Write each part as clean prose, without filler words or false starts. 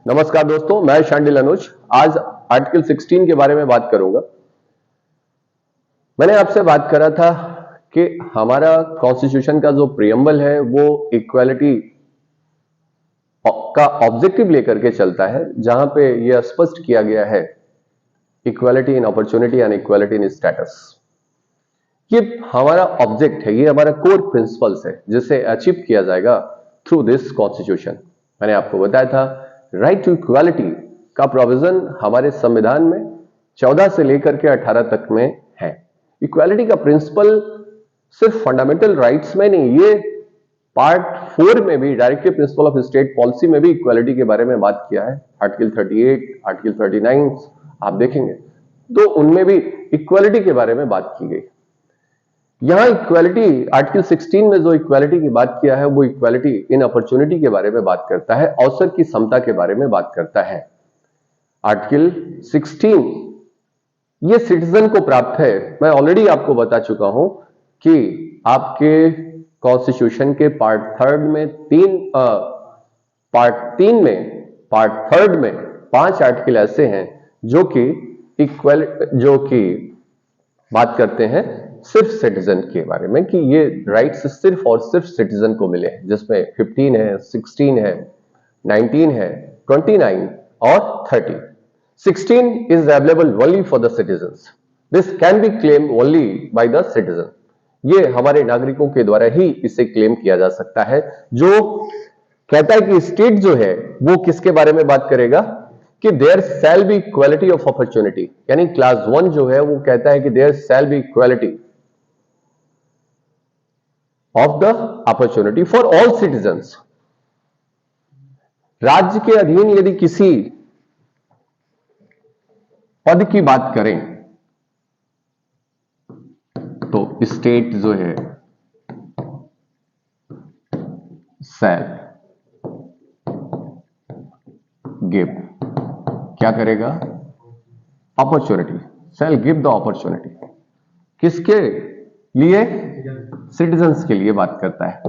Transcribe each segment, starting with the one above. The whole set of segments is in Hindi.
नमस्कार दोस्तों, मैं शांडिल अनुज। आज आर्टिकल 16 के बारे में बात करूंगा। मैंने आपसे बात करा था कि हमारा कॉन्स्टिट्यूशन का जो प्रियम्बल है वो इक्वालिटी का ऑब्जेक्टिव लेकर के चलता है, जहां पे यह स्पष्ट किया गया है equality in opportunity and equality in status. ये हमारा ऑब्जेक्ट है, ये हमारा कोर प्रिंसिपल्स है जिसे अचीव किया जाएगा थ्रू दिस कॉन्स्टिट्यूशन। मैंने आपको बताया था राइट टू इक्वालिटी का प्रोविजन हमारे संविधान में 14 से लेकर के 18 तक में है। इक्वालिटी का प्रिंसिपल सिर्फ फंडामेंटल राइट्स में नहीं, ये पार्ट 4 में भी directive principle of state policy में भी इक्वालिटी के बारे में बात किया है। आर्टिकल 38, आर्टिकल 39 आप देखेंगे तो उनमें भी इक्वालिटी के बारे में बात की गई। यहां इक्वालिटी आर्टिकल 16 में जो इक्वालिटी की बात किया है वो इक्वालिटी इन अपॉर्चुनिटी के बारे में बात करता है, अवसर की समता के बारे में बात करता है। आर्टिकल 16 ये सिटीजन को प्राप्त है। मैं ऑलरेडी आपको बता चुका हूं कि आपके कॉन्स्टिट्यूशन के पार्ट 3 में पार्ट 3 में 5 आर्टिकल ऐसे हैं जो कि बात करते हैं सिर्फ सिटीजन के बारे में, कि ये राइट्स सिर्फ और सिर्फ सिटीजन को मिले हैं, जिसमें 15 है, 16 है, 19 है, 29 और 30। 16 is available only for the citizens. This can be claimed only by the citizen. ये हमारे नागरिकों के द्वारा ही इसे क्लेम किया जा सकता है। जो कहता है कि स्टेट जो है वो किसके बारे में बात करेगा कि there shall be equality of opportunity, यानी क्लास 1 जो है वो कहता है कि there shall be equality of the opportunity for all citizens. राज्य के अधीन यदि किसी पद की बात करें तो स्टेट जो है शैल गिव, क्या करेगा? Opportunity, shell give the opportunity. किसके लिए? सिटीजन्स के लिए बात करता है,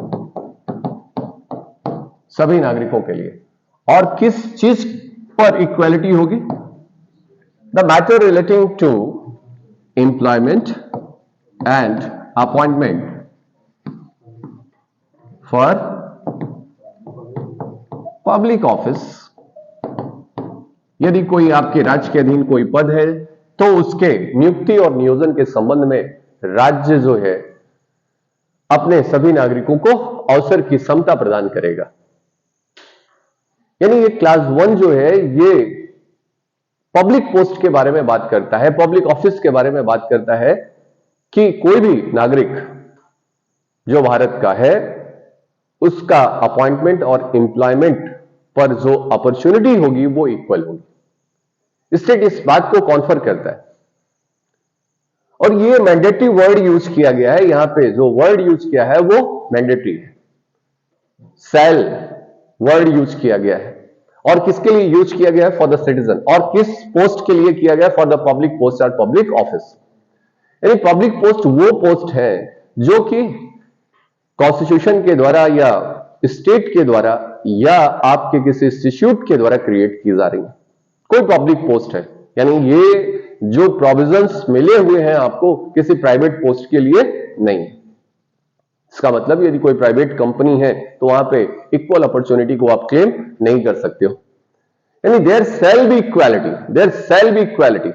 सभी नागरिकों के लिए। और किस चीज पर इक्वालिटी होगी? The matter relating to employment and appointment for public office. यदि कोई आपके राज्य के अधीन कोई पद है तो उसके नियुक्ति और नियोजन के संबंध में राज्य जो है अपने सभी नागरिकों को अवसर की समता प्रदान करेगा। यानी ये क्लास 1 जो है ये पब्लिक पोस्ट के बारे में बात करता है, पब्लिक ऑफिस के बारे में बात करता है कि कोई भी नागरिक जो भारत का है उसका अपॉइंटमेंट और एम्प्लॉयमेंट पर जो अपॉर्चुनिटी होगी वो इक्वल होगी। स्टेट इस बात को कॉन्फर करता है। और ये मैंडेटरी वर्ड यूज किया गया है, यहां पे जो वर्ड यूज किया है वो मैंडेटरी है, शैल वर्ड यूज किया गया है। और किसके लिए यूज किया गया है? For the citizen. और किस पोस्ट के लिए किया गया? फॉर द पब्लिक पोस्ट और पब्लिक ऑफिस। यानी पब्लिक पोस्ट वो पोस्ट है जो कि कॉन्स्टिट्यूशन के द्वारा या स्टेट के द्वारा या आपके किसी इंस्टीट्यूट के द्वारा क्रिएट की जा रही है, कोई पब्लिक पोस्ट है। यानी ये जो प्रोविजंस मिले हुए हैं आपको किसी प्राइवेट पोस्ट के लिए नहीं। इसका मतलब यदि कोई प्राइवेट कंपनी है तो वहां पे इक्वल अपॉर्चुनिटी को आप क्लेम नहीं कर सकते हो। यानी there shall be equality, there shall be equality,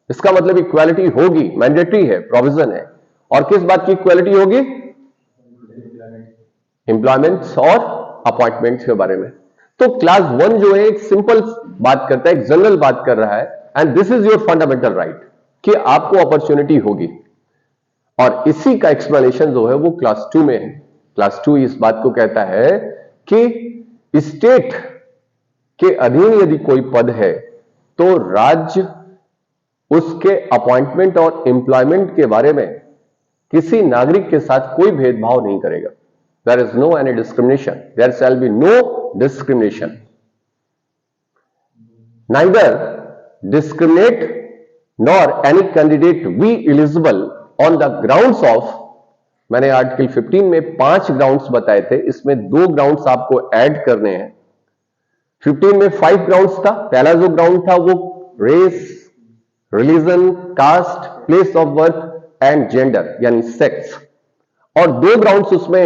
इसका मतलब इक्वालिटी होगी, मैंडेटरी है, प्रोविजन है। और किस बात की इक्वालिटी होगी? एम्प्लॉयमेंट और अपॉइंटमेंट के बारे में। तो क्लास 1 जो है एक सिंपल बात करता है, एक जनरल बात कर रहा है, and this is your fundamental right कि आपको अपॉर्चुनिटी होगी। और इसी का एक्सप्लेनेशन जो है वो क्लास 2 में है। क्लास 2 इस बात को कहता है कि स्टेट के अधीन यदि कोई पद है तो राज्य उसके अपॉइंटमेंट और एम्प्लॉयमेंट के बारे में किसी नागरिक के साथ कोई भेदभाव नहीं करेगा। There is no any discrimination. There shall be no discrimination. Neither discriminate nor any candidate be eligible on the grounds of, मैंने आर्टिकल 15 में 5 ग्राउंड्स बताए थे, इसमें 2 ग्राउंड्स आपको ऐड करने हैं। 15 में 5 ग्राउंड्स था। पहला जो ग्राउंड था वो race, religion, caste, place of birth and gender यानी सेक्स, और 2 ग्राउंड्स उसमें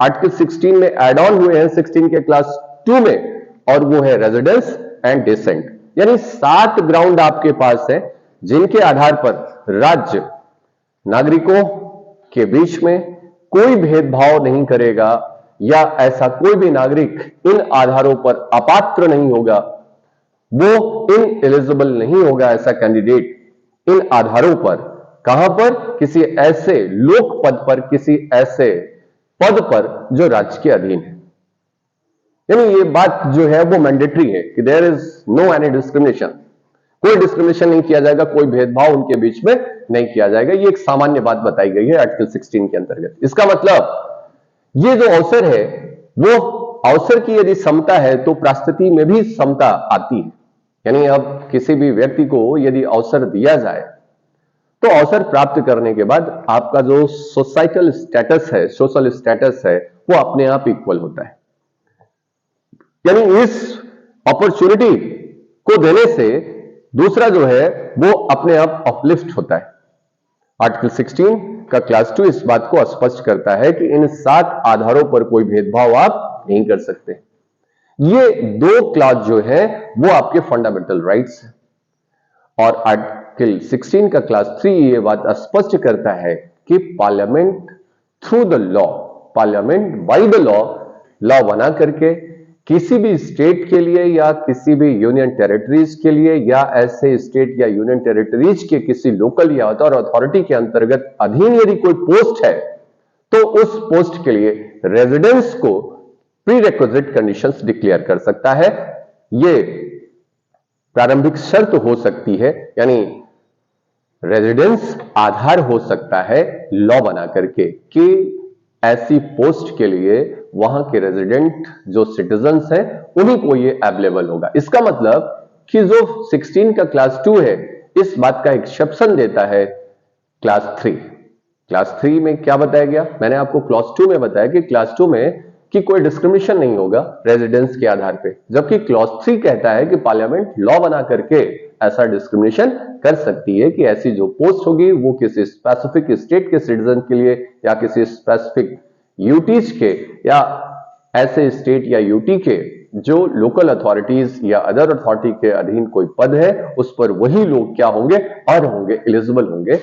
आर्टिकल 16 में एड ऑन हुए हैं 16 के क्लास 2 में, और वो है रेजिडेंस एंड डिसेंट। यानी 7 ग्राउंड आपके पास है जिनके आधार पर राज्य नागरिकों के बीच में कोई भेदभाव नहीं करेगा, या ऐसा कोई भी नागरिक इन आधारों पर अपात्र नहीं होगा, वो इनएलिजिबल नहीं होगा ऐसा कैंडिडेट इन आधारों पर। कहां पर? किसी ऐसे लोक पद पर, किसी ऐसे पद पर जो राज्य के अधीन है। यानी ये बात जो है वो मैंडेटरी है कि there is no any discrimination, कोई डिस्क्रिमिनेशन नहीं किया जाएगा, कोई भेदभाव उनके बीच में नहीं किया जाएगा। ये एक सामान्य बात बताई गई है आर्टिकल 16 के अंतर्गत। इसका मतलब ये जो अवसर है वो अवसर की यदि समता है तो परिस्थिति में भी समता आती है। यानी अब किसी भी व्यक्ति को यदि अवसर दिया जाए तो अवसर प्राप्त करने के बाद आपका जो सोसाइटल स्टेटस है, सोशल स्टेटस है, वो अपने आप इक्वल होता है। यानी इस अपॉर्चुनिटी को देने से दूसरा जो है वो अपने आप अपलिफ्ट होता है। आर्टिकल 16 का क्लास 2 इस बात को स्पष्ट करता है कि इन 7 आधारों पर कोई भेदभाव आप नहीं कर सकते। ये 2 क्लास जो है वो आपके फंडामेंटल राइट्स हैं, और आर्टिकल 16 का क्लास 3 ये बात स्पष्ट करता है कि parliament through the law, parliament by the law बना करके किसी भी स्टेट के लिए या किसी भी यूनियन टेरिटरीज के लिए या ऐसे स्टेट या यूनियन टेरिटरीज के किसी लोकल या अदर अथॉरिटी के अंतर्गत अधीन यदि कोई पोस्ट है तो उस पोस्ट के लिए रेजिडेंस को प्री रिक्विजिट कंडीशंस डिक्लेयर कर सकता है। ये प्रारंभिक शर्त हो सकती है, यानी रेजिडेंस आधार हो सकता है लॉ बना करके कि ऐसी पोस्ट के लिए वहां के रेजिडेंट जो सिटीजन्स हैं उन्हीं को ये अवेलेबल होगा। इसका मतलब कि जो 16 का क्लास 2 है इस बात का एक्सेप्शन देता है क्लास 3। क्लास 3 में क्या बताया गया? मैंने आपको क्लास 2 में बताया कि क्लास 2 में कि कोई डिस्क्रिमिनेशन नहीं होगा रेजिडेंस के आधार पे, जबकि क्लॉज 3 कहता है कि पार्लियामेंट लॉ बना करके ऐसा डिस्क्रिमिनेशन कर सकती है कि ऐसी जो पोस्ट होगी वो किसी स्पेसिफिक स्टेट के सिटीजन के लिए या किसी स्पेसिफिक यूटीज के या ऐसे स्टेट या यूटी के जो लोकल अथॉरिटीज या अदर अथॉरिटी के अधीन कोई पद है उस पर वही लोग क्या होंगे? और होंगे, एलिजिबल होंगे।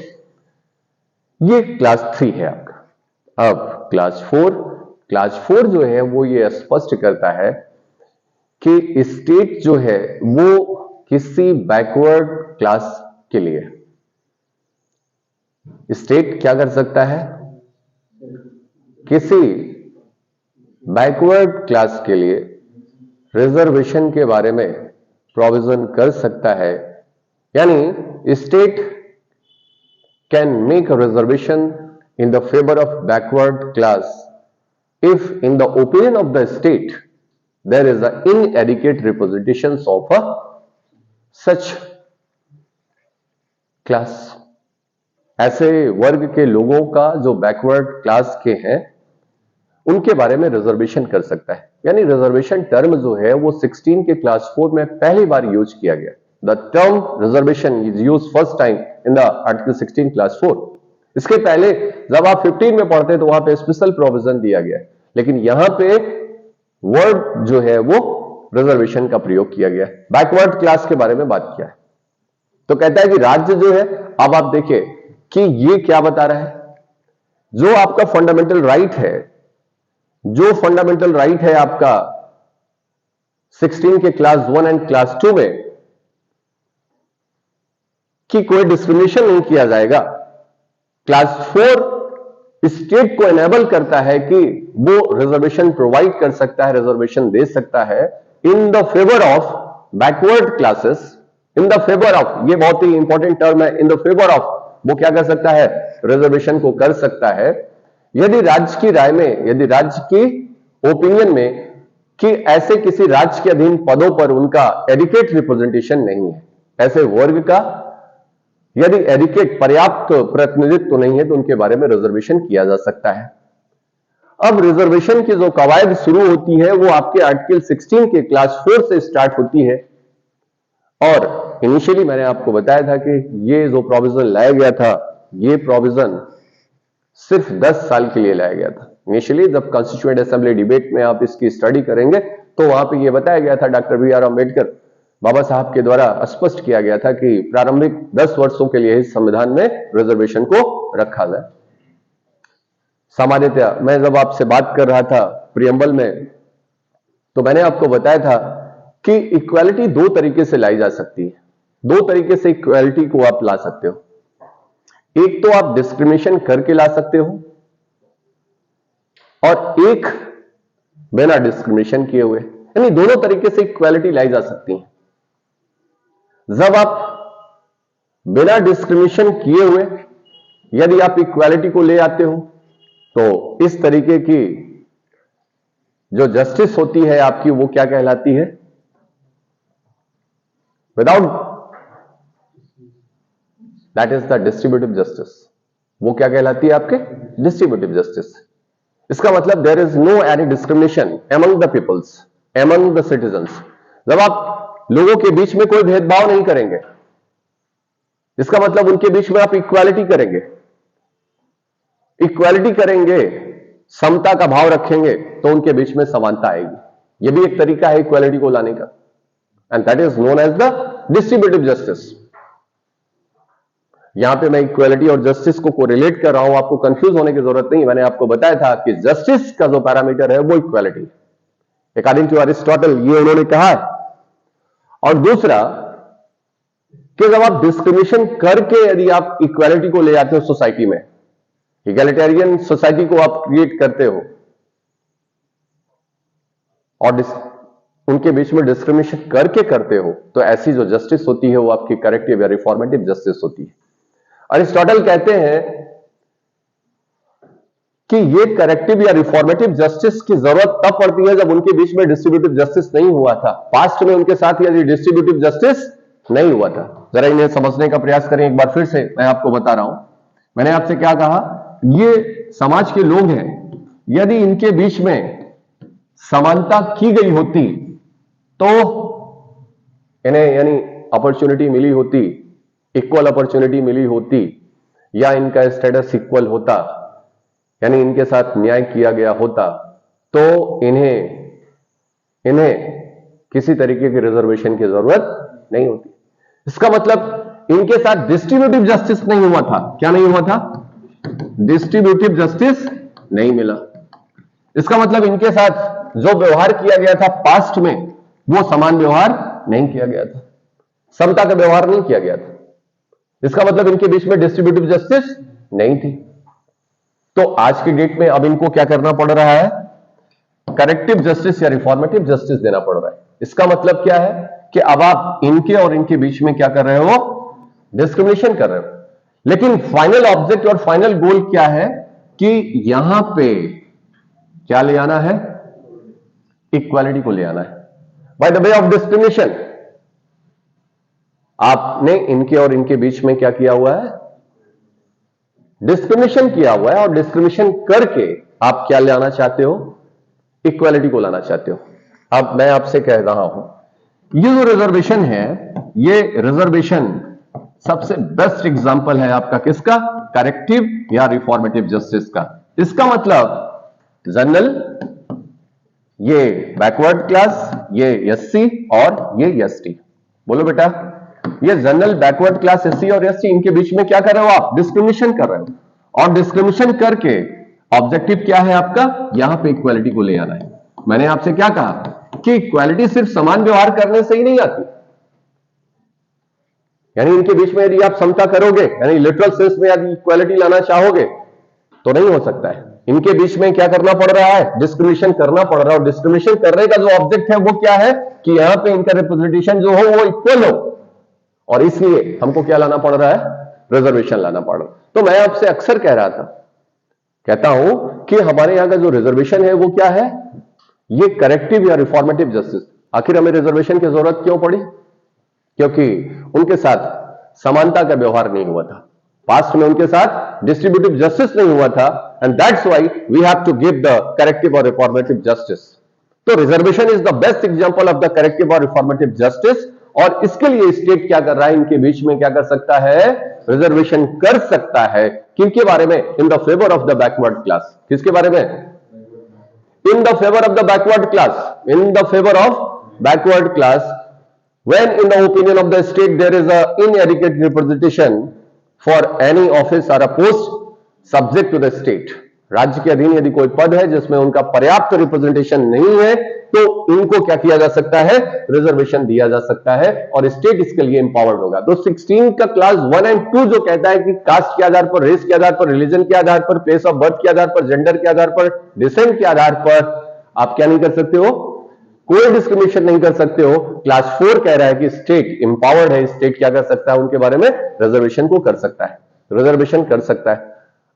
ये क्लास 3 है आपका। अब क्लास 4 जो है वो ये स्पष्ट करता है कि स्टेट जो है वो किसी बैकवर्ड क्लास के लिए स्टेट क्या कर सकता है? किसी बैकवर्ड क्लास के लिए रिजर्वेशन के बारे में प्रोविजन कर सकता है। यानी state can make a reservation in the favour of backward class if in the opinion of the state there is an inadequate representations of a such class। ऐसे वर्ग के लोगों का जो बैकवर्ड क्लास के हैं उनके बारे में रिजर्वेशन कर सकता है। यानी रिजर्वेशन टर्म जो है वो 16 के क्लास 4 में पहली बार यूज किया गया। The term reservation is use first time in the article 16 class 4। इसके पहले जब आप 15 में पढ़ते तो वहां पे स्पेशल प्रोविजन दिया गया, लेकिन यहां पे वर्ड जो है वो रिजर्वेशन का प्रयोग किया गया, बैकवर्ड क्लास के बारे में बात किया है। तो कहता है कि राज्य जो है, अब आप देखिए कि ये क्या बता रहा है, जो आपका फंडामेंटल राइट है, जो फंडामेंटल राइट है आपका 16 के क्लास 1 एंड क्लास 2 में कि कोई डिस्क्रिमिनेशन नहीं किया जाएगा, क्लास 4 स्टेट को एनेबल करता है कि वो रिजर्वेशन प्रोवाइड कर सकता है, रिजर्वेशन दे सकता है in the favour of backward classes. In the favour of, ये बहुत ही इंपॉर्टेंट टर्म है, इन द फेवर ऑफ, वो क्या कर सकता है? रिजर्वेशन को कर सकता है यदि राज्य की राय में, यदि राज्य की ओपिनियन में कि ऐसे किसी राज्य के अधीन पदों पर उनका एडिक्वेट रिप्रेजेंटेशन नहीं है, ऐसे वर्ग का यदि एडिक्वेट पर्याप्त प्रतिनिधित्व नहीं है तो उनके बारे में रिजर्वेशन किया जा सकता है। अब रिजर्वेशन की जो कवायद शुरू होती है वो आपके आर्टिकल 16 के क्लास 4 से स्टार्ट होती है। और इनिशियली मैंने आपको बताया था कि ये जो प्रोविजन लाया गया था, ये प्रोविजन सिर्फ 10 साल के लिए लाया गया था। इनिशियली जब कॉन्स्टिट्यूएंट असेंबली डिबेट में आप इसकी स्टडी करेंगे तो वहां पे ये बताया गया था, डॉक्टर बी.आर. अम्बेडकर बाबा साहब के द्वारा स्पष्ट किया गया था कि प्रारंभिक 10 वर्षों के लिए इस संविधान में रिजर्वेशन को रखा जाए। सामान्यतः मैं जब आपसे बात कर रहा था प्रियम्बल में, तो मैंने आपको बताया था कि इक्वालिटी दो तरीके से लाई जा सकती है। दो तरीके से इक्वालिटी को आप ला सकते हो। एक तो आप डिस्क्रिमिनेशन करके ला सकते हो और एक बिना डिस्क्रिमिनेशन किए हुए, यानी दोनों तरीके से इक्वालिटी लाई जा सकती है। जब आप बिना डिस्क्रिमिनेशन किए हुए यदि आप इक्वालिटी को ले आते हो तो इस तरीके की जो जस्टिस होती है आपकी, वो क्या कहलाती है? Without, that is the distributive justice. वो क्या कहलाती है आपके? Distributive justice. इसका मतलब there is no any discrimination among the peoples, among the citizens. जब आप लोगों के बीच में कोई भेदभाव नहीं करेंगे, इसका मतलब उनके बीच में आप इक्वालिटी करेंगे। इक्वालिटी करेंगे, समता का भाव रखेंगे तो उनके बीच में समानता आएगी। यह भी एक तरीका है इक्वालिटी को लाने का, and that is known as the distributive justice. यहां पे मैं इक्वालिटी और जस्टिस को कोरिलेट कर रहा हूं, आपको कंफ्यूज होने की जरूरत नहीं। मैंने आपको बताया था कि जस्टिस का जो पैरामीटर है वो इक्वालिटी, अकॉर्डिंग टू अरिस्टोटल, ये उन्होंने कहा है। और दूसरा कि जब आप डिस्क्रिमिनेशन करके यदि आप इक्वालिटी को ले आते हो सोसाइटी में, इगैलिटेरियन सोसाइटी को आप क्रिएट करते हो और उनके बीच में डिस्क्रिमिनेशन करके करते हो, तो ऐसी जो जस्टिस होती है वो आपकी करेक्टिव या रिफॉर्मेटिव जस्टिस होती है। अरिस्टोटल कहते हैं कि ये करेक्टिव या रिफॉर्मेटिव जस्टिस की जरूरत तब पड़ती है जब उनके बीच में डिस्ट्रीब्यूटिव जस्टिस नहीं हुआ था। पास्ट में उनके साथ यदि डिस्ट्रीब्यूटिव जस्टिस नहीं हुआ था। जरा इन्हें समझने का प्रयास करें एक बार फिर से, मैं आपको बता रहा हूं। मैंने आपसे क्या कहा? ये समाज के लोग हैं, यदि इनके बीच में समानता की गई होती तो इन्हें यानी अपॉर्चुनिटी मिली होती, इक्वल अपॉर्चुनिटी मिली होती, या इनका स्टेटस इक्वल होता, यानी इनके साथ न्याय किया गया होता, तो इन्हें किसी तरीके की रिजर्वेशन की जरूरत नहीं होती। इसका मतलब इनके साथ डिस्ट्रीब्यूटिव जस्टिस नहीं हुआ था। क्या नहीं हुआ था? डिस्ट्रीब्यूटिव जस्टिस नहीं मिला। इसका मतलब इनके साथ जो व्यवहार किया गया था पास्ट में, वो समान व्यवहार नहीं किया गया था, समता का व्यवहार नहीं किया गया था। इसका मतलब इनके बीच में डिस्ट्रीब्यूटिव जस्टिस नहीं थी। तो आज की डेट में अब इनको क्या करना पड़ रहा है? करेक्टिव जस्टिस या रिफॉर्मेटिव जस्टिस देना पड़ रहा है। इसका मतलब क्या है कि अब आप इनके और इनके बीच में क्या कर रहे हो? डिस्क्रिमिनेशन कर रहे हो। लेकिन फाइनल ऑब्जेक्ट और फाइनल गोल क्या है कि यहां पे क्या ले आना है? इक्वालिटी को ले आना है by the way of discrimination. आपने इनके और इनके बीच में क्या किया हुआ है? डिस्क्रिमिनेशन किया हुआ है, और डिस्क्रिमिनेशन करके आप क्या लाना चाहते हो? इक्वालिटी को लाना चाहते हो। अब मैं आपसे कह रहा हूं, ये जो रिजर्वेशन है, ये रिजर्वेशन सबसे बेस्ट एग्जांपल है आपका किसका? करेक्टिव या रिफॉर्मेटिव जस्टिस का। इसका मतलब जनरल, ये बैकवर्ड क्लास, ये एससी और ये एसटी। बोलो बेटा, ये जनरल, बैकवर्ड क्लास, एससी और एसटी, इनके बीच में क्या कर रहे हो आप? डिस्क्रिमिनेशन कर रहे हो। और डिस्क्रिमिनेशन करके ऑब्जेक्टिव क्या है आपका? यहां पे इक्वालिटी को ले आना है। मैंने आपसे क्या कहा कि इक्वालिटी सिर्फ समान व्यवहार करने से ही नहीं आती, यानी इनके बीच में यदि आप समता करोगे, यानी लिटरल सेंस में यदि इक्वालिटी लाना चाहोगे तो नहीं हो सकता है। इनके बीच में क्या करना पड़ रहा है? डिस्क्रिमिनेशन करना पड़ रहा है। और डिस्क्रिमिनेशन करने का जो ऑब्जेक्ट है वो क्या है कि यहां पे इनका रिप्रेजेंटेशन जो हो वो इक्वल हो, और इसलिए हमको क्या लाना पड़ रहा है? रिजर्वेशन लाना पड़ रहा है। तो मैं आपसे अक्सर कह रहा था, कहता हूं कि हमारे यहां का जो रिजर्वेशन है वो क्या है? ये करेक्टिव या रिफॉर्मेटिव जस्टिस। आखिर हमें रिजर्वेशन की जरूरत क्यों पड़ी? क्योंकि उनके साथ समानता का व्यवहार नहीं हुआ था। पास्ट में उनके साथ डिस्ट्रीब्यूटिव जस्टिस नहीं हुआ था, and that's why we have to give the corrective और रिफॉर्मेटिव जस्टिस। तो reservation is the best example of the corrective और रिफॉर्मेटिव जस्टिस। और इसके लिए स्टेट क्या कर रहा है, इनके बीच में क्या कर सकता है, रिजर्वेशन कर सकता है। किनके बारे में, in the favour of the backward class. किसके बारे में, in the favour of the backward class, in the favour of backward class. When in the opinion of the state there is a inadequate representation for any office or a post subject to the state, राज्य के अधीन यदि कोई पद है जिसमें उनका पर्याप्त रिप्रेजेंटेशन नहीं है, तो इनको क्या किया जा सकता है, रिजर्वेशन दिया जा सकता है, और स्टेट इसके लिए इंपावर्ड होगा। तो 16 का क्लास 1 और 2 जो कहता है कि कास्ट के आधार पर, रेस के आधार पर, रिलीजन के आधार पर, प्लेस ऑफ बर्थ के आधार पर, जेंडर के आधार पर, डिसेंट के आधार पर आप क्या नहीं कर सकते हो, कोई डिस्क्रिमिनेशन नहीं कर सकते हो। क्लास 4 कह रहा है कि स्टेट इंपावर्ड है, स्टेट क्या कर सकता है, उनके बारे में रिजर्वेशन को कर सकता है, रिजर्वेशन कर सकता है।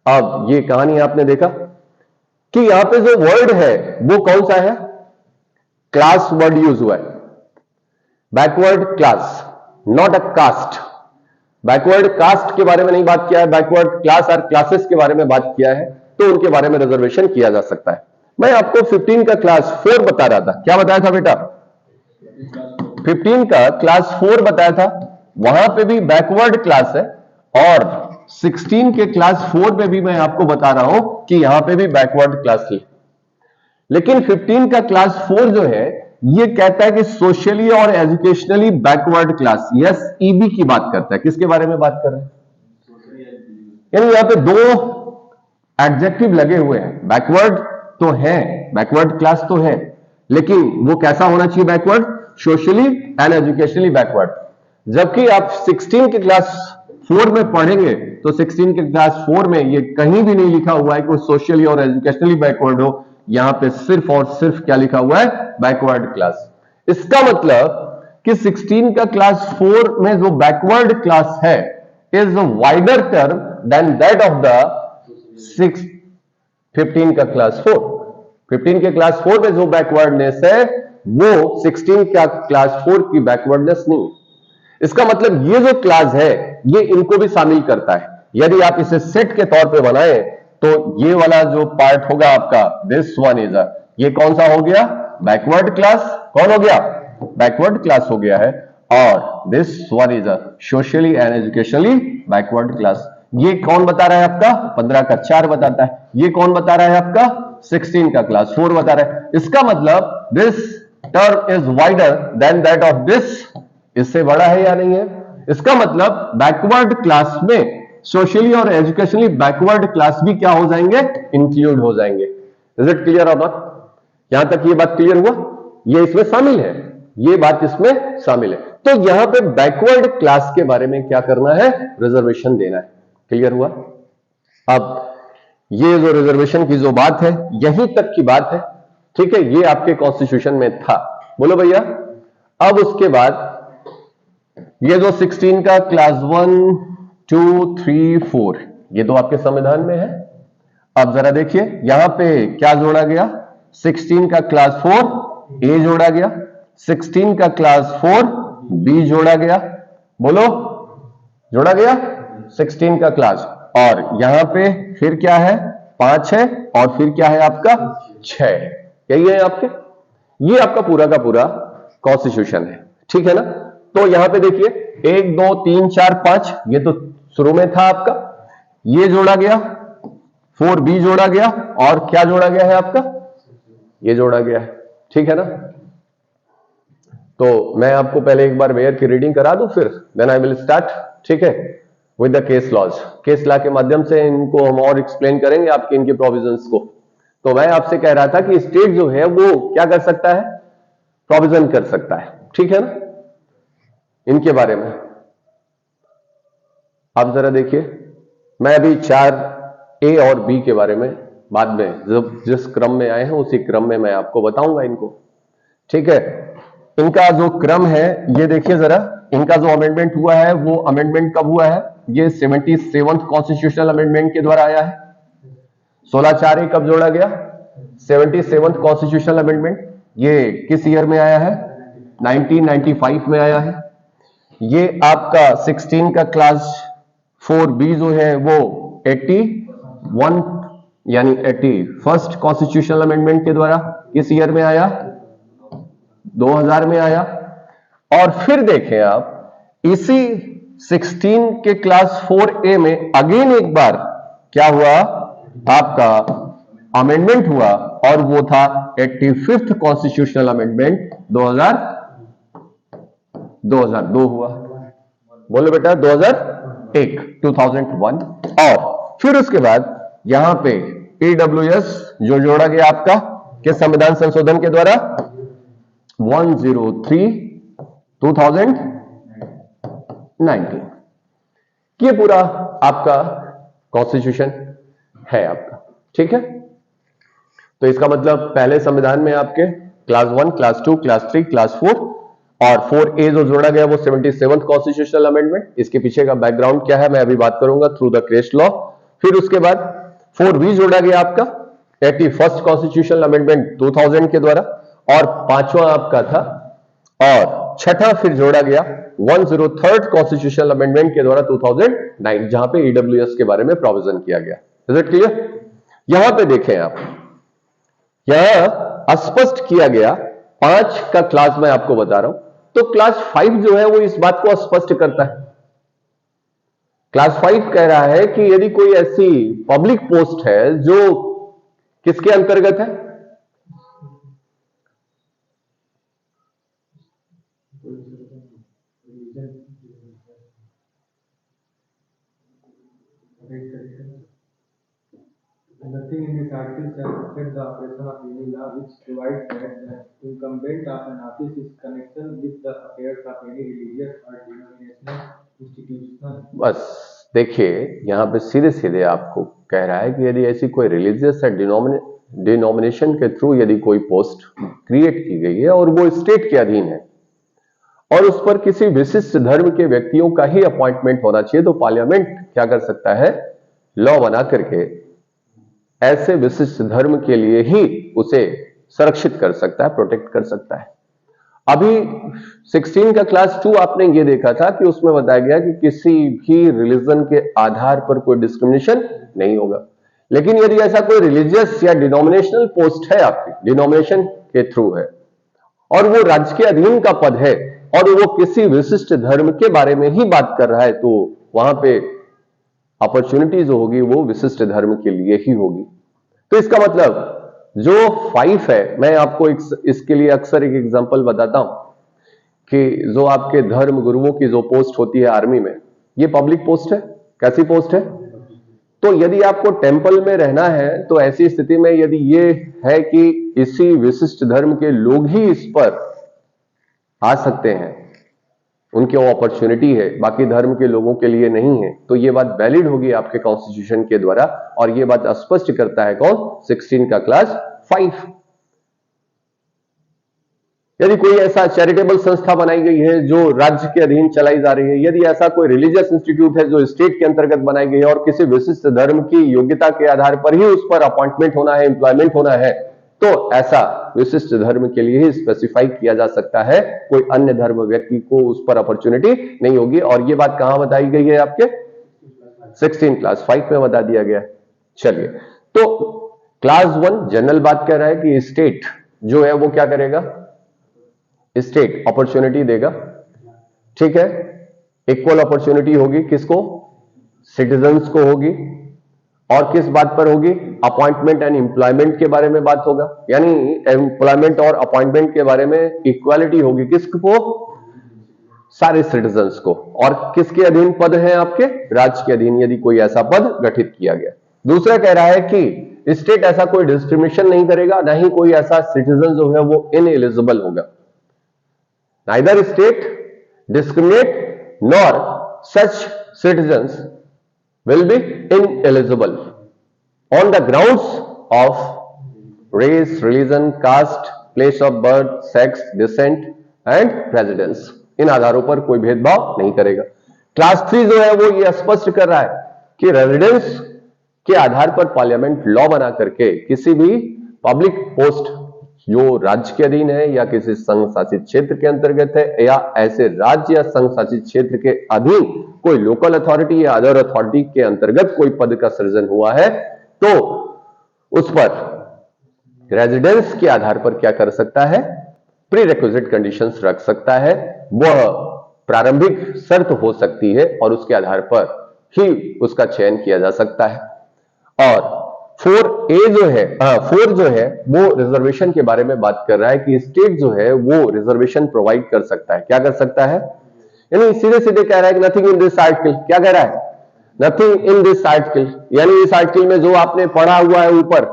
अब ये कहानी आपने देखा कि यहां पे जो वर्ड है वो कौन सा है, क्लास वर्ड यूज हुआ है, backward class, not a caste. Backward caste के बारे में नहीं बात किया है, बैकवर्ड क्लास और क्लासेस के बारे में बात किया है, तो उनके बारे में रिजर्वेशन किया जा सकता है। मैं आपको 15 का क्लास 4 बता रहा था, क्या बताया था बेटा, 15 का क्लास 4 बताया था, वहां पे भी बैकवर्ड क्लास है, और 16 के क्लास 4 में भी मैं आपको बता रहा हूं कि यहां पे भी बैकवर्ड क्लास थी। लेकिन 15 का क्लास 4 जो है ये कहता है कि सोशली और educationally backward class, yes EB की बात करता है। किसके बारे में बात कर रहे हैं, यानी यहां पे दो एडजेक्टिव लगे हुए हैं, बैकवर्ड तो है, बैकवर्ड क्लास तो है, लेकिन वो कैसा होना चाहिए, backward, socially and educationally backward. जबकि आप 16 के क्लास 4 में पढ़ेंगे तो 16 के क्लास 4 में ये कहीं भी नहीं लिखा हुआ है कि सोशली और एजुकेशनली बैकवर्ड हो, यहां पे सिर्फ और सिर्फ क्या लिखा हुआ है, बैकवर्ड क्लास। इसका मतलब कि 16 का क्लास 4 में जो बैकवर्ड क्लास है is wider term than that of the 15 का क्लास 4। 15 के क्लास 4 में जो बैकवर्डनेस है वो 16 का क्लास 4 की बैकवर्डनेस नहीं। इसका मतलब ये जो क्लास है ये इनको भी शामिल करता है। यदि आप इसे सेट के तौर पे बनाएं तो ये वाला जो पार्ट होगा आपका, दिस वन इज ये कौन सा हो गया, बैकवर्ड क्लास, कौन हो गया, बैकवर्ड क्लास हो गया है, और this one is socially and educationally backward class. ये कौन बता रहा है आपका, 15 का 4 बताता है। ये कौन बता रहा है आपका, 16 का क्लास 4 बता रहा है। इसका मतलब this term is wider than that of this, इससे बड़ा है या नहीं है। इसका मतलब बैकवर्ड क्लास में सोशली और एजुकेशनली बैकवर्ड क्लास भी क्या हो जाएंगे, इंक्लूड हो जाएंगे। इज इट क्लियर और नॉट, यहां तक ये बात क्लियर हुआ, ये इसमें शामिल है, ये बात इसमें शामिल है। तो यहां पे बैकवर्ड क्लास के बारे में क्या करना है, रिजर्वेशन देना है। क्लियर हुआ। अब ये जो रिजर्वेशन की जो बात है यहीं तक की बात है, ठीक है, ये आपके कॉन्स्टिट्यूशन में था, बोलो भैया। अब उसके बाद ये जो 16 का क्लास 1 2 3 4 ये तो आपके संविधान में है। अब जरा देखिए यहां पे क्या जोड़ा गया, 16 का क्लास 4 ए जोड़ा गया, 16 का क्लास 4 बी जोड़ा गया, बोलो जोड़ा गया 16 का क्लास, और यहां पे फिर क्या है, 5 है, और फिर क्या है आपका 6 है। यही है आपके, ये आपका पूरा का पूरा कॉन्स्टिट्यूशन है, ठीक है ना। तो यहां पे देखिए 1 2 3 4 5 ये तो शुरू में था आपका, ये जोड़ा गया, 4B जोड़ा गया, और क्या जोड़ा गया है आपका, ये जोड़ा गया है, ठीक है ना। तो मैं आपको पहले एक बार वेयर की रीडिंग करा दूं, फिर देन आई विल स्टार्ट, ठीक है, with the case laws. Case law के माध्यम से इनको हम और एक्सप्लेन करेंगे आपके इनके प्रोविजंस को। तो मैं आपसे कह रहा था कि स्टेट जो है वो क्या कर सकता है, प्रोविजन कर सकता है, ठीक है ना। इनके बारे में आप जरा देखिए, मैं अभी 4A और B के बारे में बाद में जब जिस क्रम में आए हैं उसी क्रम में मैं आपको बताऊंगा इनको, ठीक है। इनका जो क्रम है ये देखिए जरा, इनका जो अमेंडमेंट हुआ है वो अमेंडमेंट कब हुआ है, ये 77th कॉन्स्टिट्यूशनल अमेंडमेंट के द्वारा आया है। 16/4 कब जोड़ा गया, 77th कॉन्स्टिट्यूशनल अमेंडमेंट, ये किस ईयर में आया है, 1995 में आया है। ये आपका 16 का क्लास 4B जो है वो 81 यानी 81st कॉन्स्टिट्यूशनल अमेंडमेंट के द्वारा किस ईयर में आया, 2000 में आया। और फिर देखें आप इसी 16 के क्लास 4A में अगेन एक बार क्या हुआ, आपका अमेंडमेंट हुआ और वो था 85th कॉन्स्टिट्यूशनल अमेंडमेंट 2002 हुआ। बोलो बेटा 2001 और फिर उसके बाद यहां पे EWS जो जोड़ा गया आपका किस संविधान संशोधन के द्वारा, 103/2019। ये पूरा आपका कॉन्स्टिट्यूशन है आपका, ठीक है। तो इसका मतलब पहले संविधान में आपके क्लास 1, क्लास 2, क्लास 3, क्लास 4 और 4A जो जोड़ा गया वो 77th कॉन्स्टिट्यूशनल अमेंडमेंट। इसके पीछे का बैकग्राउंड क्या है मैं अभी बात करूंगा थ्रू द क्रेस्ट लॉ। फिर उसके बाद 4B जोड़ा गया आपका 81st कॉन्स्टिट्यूशनल अमेंडमेंट 2000 के द्वारा और पांचवा आपका था और छठा फिर जोड़ा गया 103rd कॉन्स्टिट्यूशनल अमेंडमेंट के द्वारा 2009 जहां पे EWS के बारे में प्रोविजन किया गया। Is it clear? यहां पे देखें आप, यहां स्पष्ट किया गया 5 का क्लास मैं आपको बता रहा हूं, तो क्लास 5 जो है वो इस बात को स्पष्ट करता है। क्लास 5 कह रहा है कि यदि कोई ऐसी पब्लिक पोस्ट है जो किसके अंतर्गत है, Nothing in this article shall affect the operation of any law which provides that the incumbent of an office is connected with the affairs of any religious or denominational institution. बस देखिए यहां पे सीधे सीधे आपको कह रहा है कि यदि ऐसी कोई रिलीजियस या डिनोमिनेशन के थ्रू यदि कोई पोस्ट क्रिएट की गई है और वो स्टेट के अधीन है और उस पर किसी विशिष्ट धर्म के व्यक्तियों का ही अपॉइंटमेंट होना चाहिए, तो पार्लियामेंट क्या कर सकता है, लॉ बना करके ऐसे विशिष्ट धर्म के लिए ही उसे संरक्षित कर सकता है, प्रोटेक्ट कर सकता है। अभी 16 का क्लास 2 आपने ये देखा था कि उसमें बताया गया कि किसी भी रिलीजन के आधार पर कोई डिस्क्रिमिनेशन नहीं होगा। लेकिन यदि ऐसा कोई रिलीजियस या डिनोमिनेशनल पोस्ट है आपकी, डिनोमिनेशन के थ्रू है और वो राज्य के अधीन का पद है और वो किसी विशिष्ट धर्म के बारे में ही बात कर रहा है, तो वहां पे अपॉर्चुनिटी जो होगी वो विशिष्ट धर्म के लिए ही होगी। तो इसका मतलब जो 5 है, मैं आपको इसके लिए अक्सर एक एग्जांपल बताता हूं कि जो आपके धर्म गुरुओं की जो पोस्ट होती है आर्मी में, ये पब्लिक पोस्ट है। कैसी पोस्ट है? तो यदि आपको टेंपल में रहना है तो ऐसी स्थिति में यदि ये है कि इसी विशिष्ट धर्म के लोग ही इस पर आ सकते हैं, उनकी वो अपॉर्चुनिटी है, बाकी धर्म के लोगों के लिए नहीं है, तो ये बात वैलिड होगी आपके कॉन्स्टिट्यूशन के द्वारा। और ये बात स्पष्ट करता है कौन, 16 का क्लास 5। यदि कोई ऐसा चैरिटेबल संस्था बनाई गई है जो राज्य के अधीन चलाई जा रही है, यदि ऐसा कोई रिलीजियस इंस्टीट्यूट है जो स्टेट के अंतर्गत बनाई गई है और किसी विशिष्ट धर्म की योग्यता के आधार पर ही उस पर अपॉइंटमेंट होना है, एम्प्लॉयमेंट होना है, तो ऐसा विशिष्ट धर्म के लिए ही स्पेसिफाई किया जा सकता है, कोई अन्य धर्म व्यक्ति को उस पर अपॉर्चुनिटी नहीं होगी। और ये बात कहां बताई गई है आपके 16 क्लास 5 में बता दिया गया। चलिए, तो क्लास 1 जनरल बात कर रहा है कि स्टेट जो है वो क्या करेगा, स्टेट अपॉर्चुनिटी देगा, ठीक है। इक्वल अपॉर्चुनिटी होगी किसको, सिटीजन्स को होगी। और किस बात पर होगी, अपॉइंटमेंट एंड एम्प्लॉयमेंट के बारे में बात होगा, यानी एम्प्लॉयमेंट और अपॉइंटमेंट के बारे में इक्वालिटी होगी किसको, सारे सिटीजन्स को। और किसके अधीन पद है आपके, राज्य के अधीन, यदि कोई ऐसा पद गठित किया गया। दूसरा कह रहा है कि स्टेट ऐसा कोई डिस्क्रिमिनेशन नहीं करेगा, ना ही कोई ऐसा सिटीजन जो है वो इनएलिजिबल होगा। Neither state discriminate nor such citizens will be ineligible on the grounds of race, religion, caste, place of birth, sex, descent and residence। इन आधारों पर कोई भेदभाव नहीं करेगा। क्लास 3 जो है वो ये स्पष्ट कर रहा है कि रेजिडेंस के आधार पर पार्लियामेंट लॉ बना करके किसी भी पब्लिक पोस्ट जो राज्य के अधीन है या किसी संघ शासित क्षेत्र के अंतर्गत है, या ऐसे राज्य या संघ शासित क्षेत्र के अधीन कोई लोकल अथॉरिटी या अदर अथॉरिटी के अंतर्गत कोई पद का सृजन हुआ है, तो उस पर रेजिडेंस के आधार पर क्या कर सकता है, प्री रिक्विजिट कंडीशंस रख सकता है। वह प्रारंभिक शर्त हो सकती है और उसके आधार पर ही उसका चयन किया जा सकता है। और 4A जो है, 4 जो है वो रिजर्वेशन के बारे में बात कर रहा है कि स्टेट जो है वो रिजर्वेशन प्रोवाइड कर सकता है। क्या कर सकता है, यानी सीधे सीधे कह रहा है कि नथिंग इन दिस आर्टिकल। क्या कह रहा है, नथिंग इन दिस आर्टिकल, यानी इस आर्टिकल में जो आपने पढ़ा हुआ है ऊपर,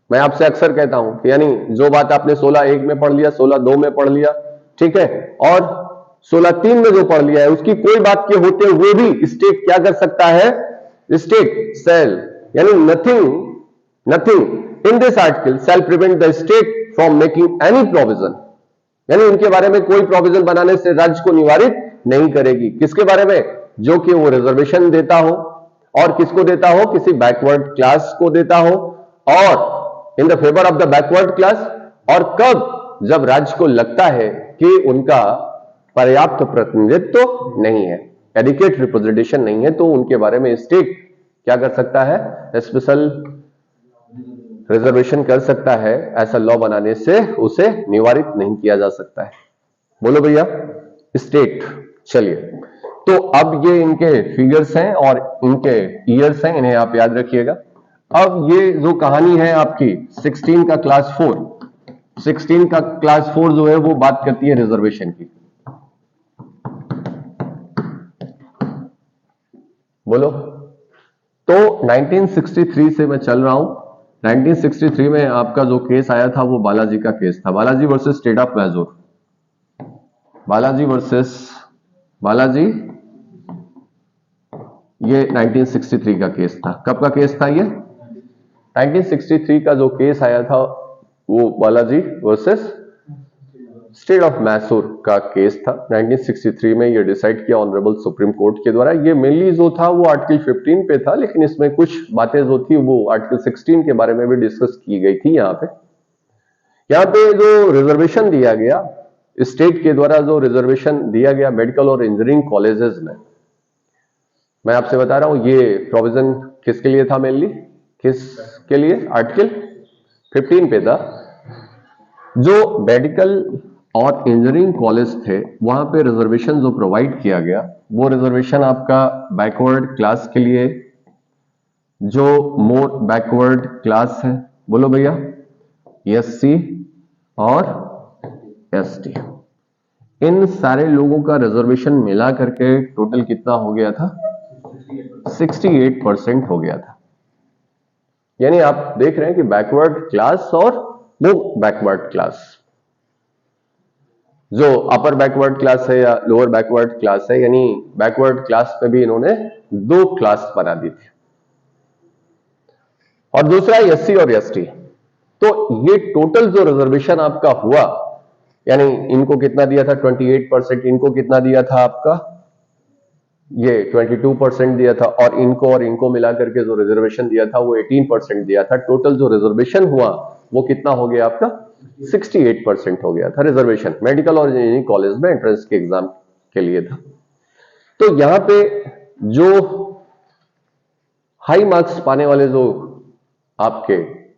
मैं आपसे अक्सर कहता हूं कि यानी जो बात आपने 16(1) में पढ़ लिया, 16(2) में पढ़ लिया, ठीक है, और 16(3) में जो पढ़ लिया है, उसकी कोई बात के होते हुए भी स्टेट क्या कर सकता है, स्टेट सेल, यानी nothing in this article shall prevent the state from making any provision, यानी उनके बारे में कोई प्रोविजन बनाने से राज्य को निवारित नहीं करेगी। किसके बारे में, जो कि वो रिजर्वेशन देता हो, और किसको देता हो, किसी बैकवर्ड क्लास को देता हो, और in the favour of the backward class. और कब, जब राज्य को लगता है कि उनका पर्याप्त प्रतिनिधित्व नहीं है, एडिक्वेट रिप्रेजेंटेशन नहीं है, तो उनके बारे में स्टेट क्या कर सकता है, स्पेशल रिजर्वेशन कर सकता है। ऐसा लॉ बनाने से उसे निवारित नहीं किया जा सकता है। बोलो भैया, स्टेट। चलिए, तो अब ये इनके फिगर्स हैं और इनके ईयर्स हैं, इन्हें आप याद रखिएगा। अब ये जो कहानी है आपकी 16 का क्लास 4, 16 का क्लास 4 जो है वो बात करती है रिजर्वेशन की। बोलो, तो 1963 से मैं चल रहा हूं। 1963 में आपका जो केस आया था वो बालाजी का केस था, Balaji versus state of Mysore. Balaji versus Balaji, ये 1963 का केस था। कब का केस था ये, 1963 का जो केस आया था वो Balaji versus state of Mysore का केस था। 1963 में ये डिसाइड किया ऑनरेबल सुप्रीम कोर्ट के द्वारा। ये मेनली जो था वो आर्टिकल 15 पे था, लेकिन इसमें कुछ बातें जो थी वो आर्टिकल 16 के बारे में भी डिस्कस की गई थी। यहाँ पे जो रिजर्वेशन दिया गया स्टेट के द्वारा, जो रिजर्वेशन दिया गया मेडिकल और इंजीनियरिंग कॉलेजेस में, मैं आपसे बता रहा हूं ये प्रोविजन किसके लिए था, मेनली किसके लिए, आर्टिकल 15 पे था। जो मेडिकल और इंजीनियरिंग कॉलेज थे वहां पे रिजर्वेशन जो प्रोवाइड किया गया, वो रिजर्वेशन आपका बैकवर्ड क्लास के लिए, जो मोर बैकवर्ड क्लास है, बोलो भैया, एससी और एसटी, इन सारे लोगों का रिजर्वेशन मिला करके टोटल कितना हो गया था, 68% हो गया था। यानी आप देख रहे हैं कि बैकवर्ड क्लास और लो बैकवर्ड क्लास, जो अपर बैकवर्ड क्लास है या लोअर बैकवर्ड क्लास है, यानी बैकवर्ड क्लास पे भी इन्होंने 2 क्लास बना दी थी। और दूसरा एससी और एसटी। तो ये टोटल जो रिजर्वेशन आपका हुआ, यानी इनको कितना दिया था 28%, इनको कितना दिया था आपका ये 22% दिया था, और इनको मिला करके जो रिजर्वेशन दिया था वो 18% दिया था। टोटल जो रिजर्वेशन हुआ वो कितना हो गया आपका, 68% हो गया था रिजर्वेशन, मेडिकल और इंजीनियरिंग कॉलेज में एंट्रेंस के एग्जाम के लिए था। तो यहां पे जो हाई मार्क्स पाने वाले जो आपके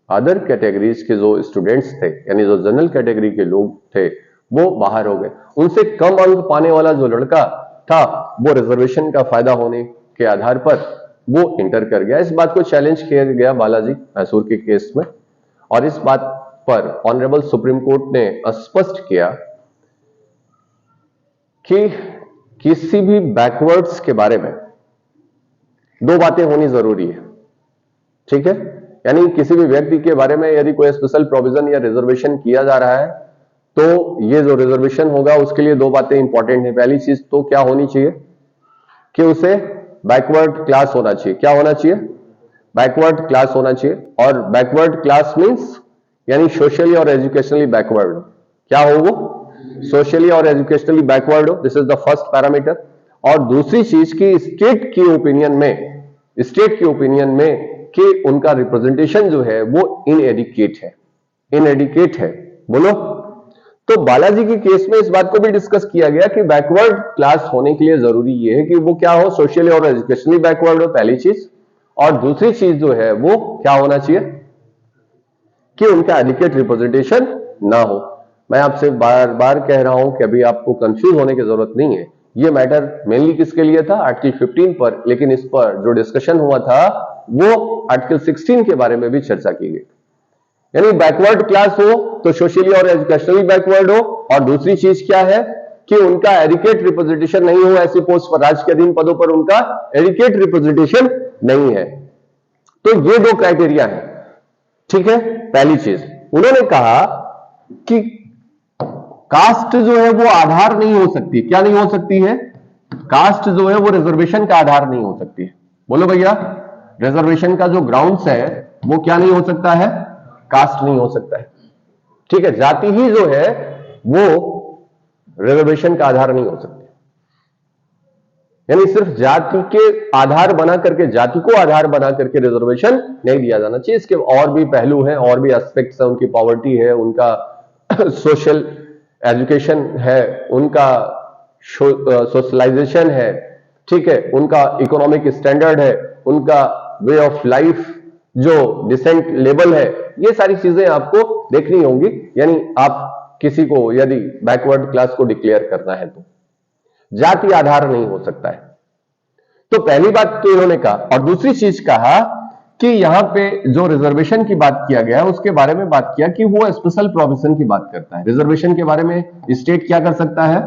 अदर कैटेगरीज के जो स्टूडेंट्स थे, यानी जो जनरल कैटेगरी के लोग थे, वो बाहर हो गए। उनसे कम अंक पाने वाला जो लड़का था वो रिजर्वेशन का फायदा होने के आधार पर वो इंटर कर गया। इस बात को चैलेंज किया गया बालाजी मैसूर के केस में, और इस बात पर ऑनरेबल सुप्रीम कोर्ट ने स्पष्ट किया कि किसी भी बैकवर्ड्स के बारे में 2 बातें होनी जरूरी है, ठीक है। यानी किसी भी व्यक्ति के बारे में यदि कोई स्पेशल प्रोविजन या रिजर्वेशन किया जा रहा है, तो ये जो रिजर्वेशन होगा उसके लिए 2 बातें इंपॉर्टेंट है। पहली चीज तो क्या होनी चाहिए कि उसे बैकवर्ड क्लास होना चाहिए। क्या होना चाहिए, बैकवर्ड क्लास होना चाहिए। और बैकवर्ड क्लास मींस यानी सोशली और एजुकेशनली बैकवर्ड। क्या हो वो, सोशली और एजुकेशनली बैकवर्ड हो, this is the first parameter. और दूसरी चीज की स्टेट की ओपिनियन में कि उनका रिप्रेजेंटेशन जो है वो इनएडिक्वेट है, बोलो। तो बालाजी के केस में इस बात को भी डिस्कस किया गया कि बैकवर्ड क्लास होने के लिए जरूरी ये है कि वो क्या हो, सोशली और एजुकेशनली बैकवर्ड हो, पहली चीज। और दूसरी चीज जो है वो क्या होना चाहिए कि उनका एडिक्वेट रिप्रेजेंटेशन ना हो। मैं आपसे बार बार कह रहा हूं कि अभी आपको कंफ्यूज होने की जरूरत नहीं है। ये मैटर मेनली किसके लिए था, आर्टिकल 15 पर, लेकिन इस पर जो डिस्कशन हुआ था वो आर्टिकल 16 के बारे में भी चर्चा की गई। यानी बैकवर्ड क्लास हो तो सोशली और एजुकेशनली बैकवर्ड हो, और दूसरी चीज क्या है कि उनका एडिक्वेट रिप्रेजेंटेशन नहीं हो, ऐसी पोस्ट पर, राज्य के अधीन पदों पर उनका एडिक्वेट रिप्रेजेंटेशन नहीं है। तो ये दो क्राइटेरिया है, ठीक है। पहली चीज उन्होंने कहा कि कास्ट जो है वो आधार नहीं हो सकती। क्या नहीं हो सकती है, कास्ट जो है वो रिजर्वेशन का आधार नहीं हो सकती है। बोलो भैया, रिजर्वेशन का जो ग्राउंड्स है वो क्या नहीं हो सकता है, कास्ट नहीं हो सकता है, ठीक है। जाति ही जो है वो रिजर्वेशन का आधार नहीं हो सकती। यानी सिर्फ जाति के आधार बना करके, जाति को आधार बना करके रिजर्वेशन नहीं दिया जाना चाहिए। इसके और भी पहलू हैं, और भी एस्पेक्ट्स हैं। उनकी पॉवर्टी है, उनका सोशल एजुकेशन है, उनका सोशलाइजेशन है, ठीक है, उनका इकोनॉमिक स्टैंडर्ड है, उनका वे ऑफ लाइफ जो डिसेंट लेवल है, ये सारी चीजें आपको देखनी होंगी। यानी आप किसी को यदि बैकवर्ड क्लास को डिक्लेयर करना है तो जाति आधार नहीं हो सकता है। तो पहली बात तो इन्होंने कहा, और दूसरी चीज कहा कि यहां पे जो रिजर्वेशन की बात किया गया है उसके बारे में बात किया कि वो स्पेशल प्रोविजन की बात करता है। रिजर्वेशन के बारे में स्टेट क्या कर सकता है,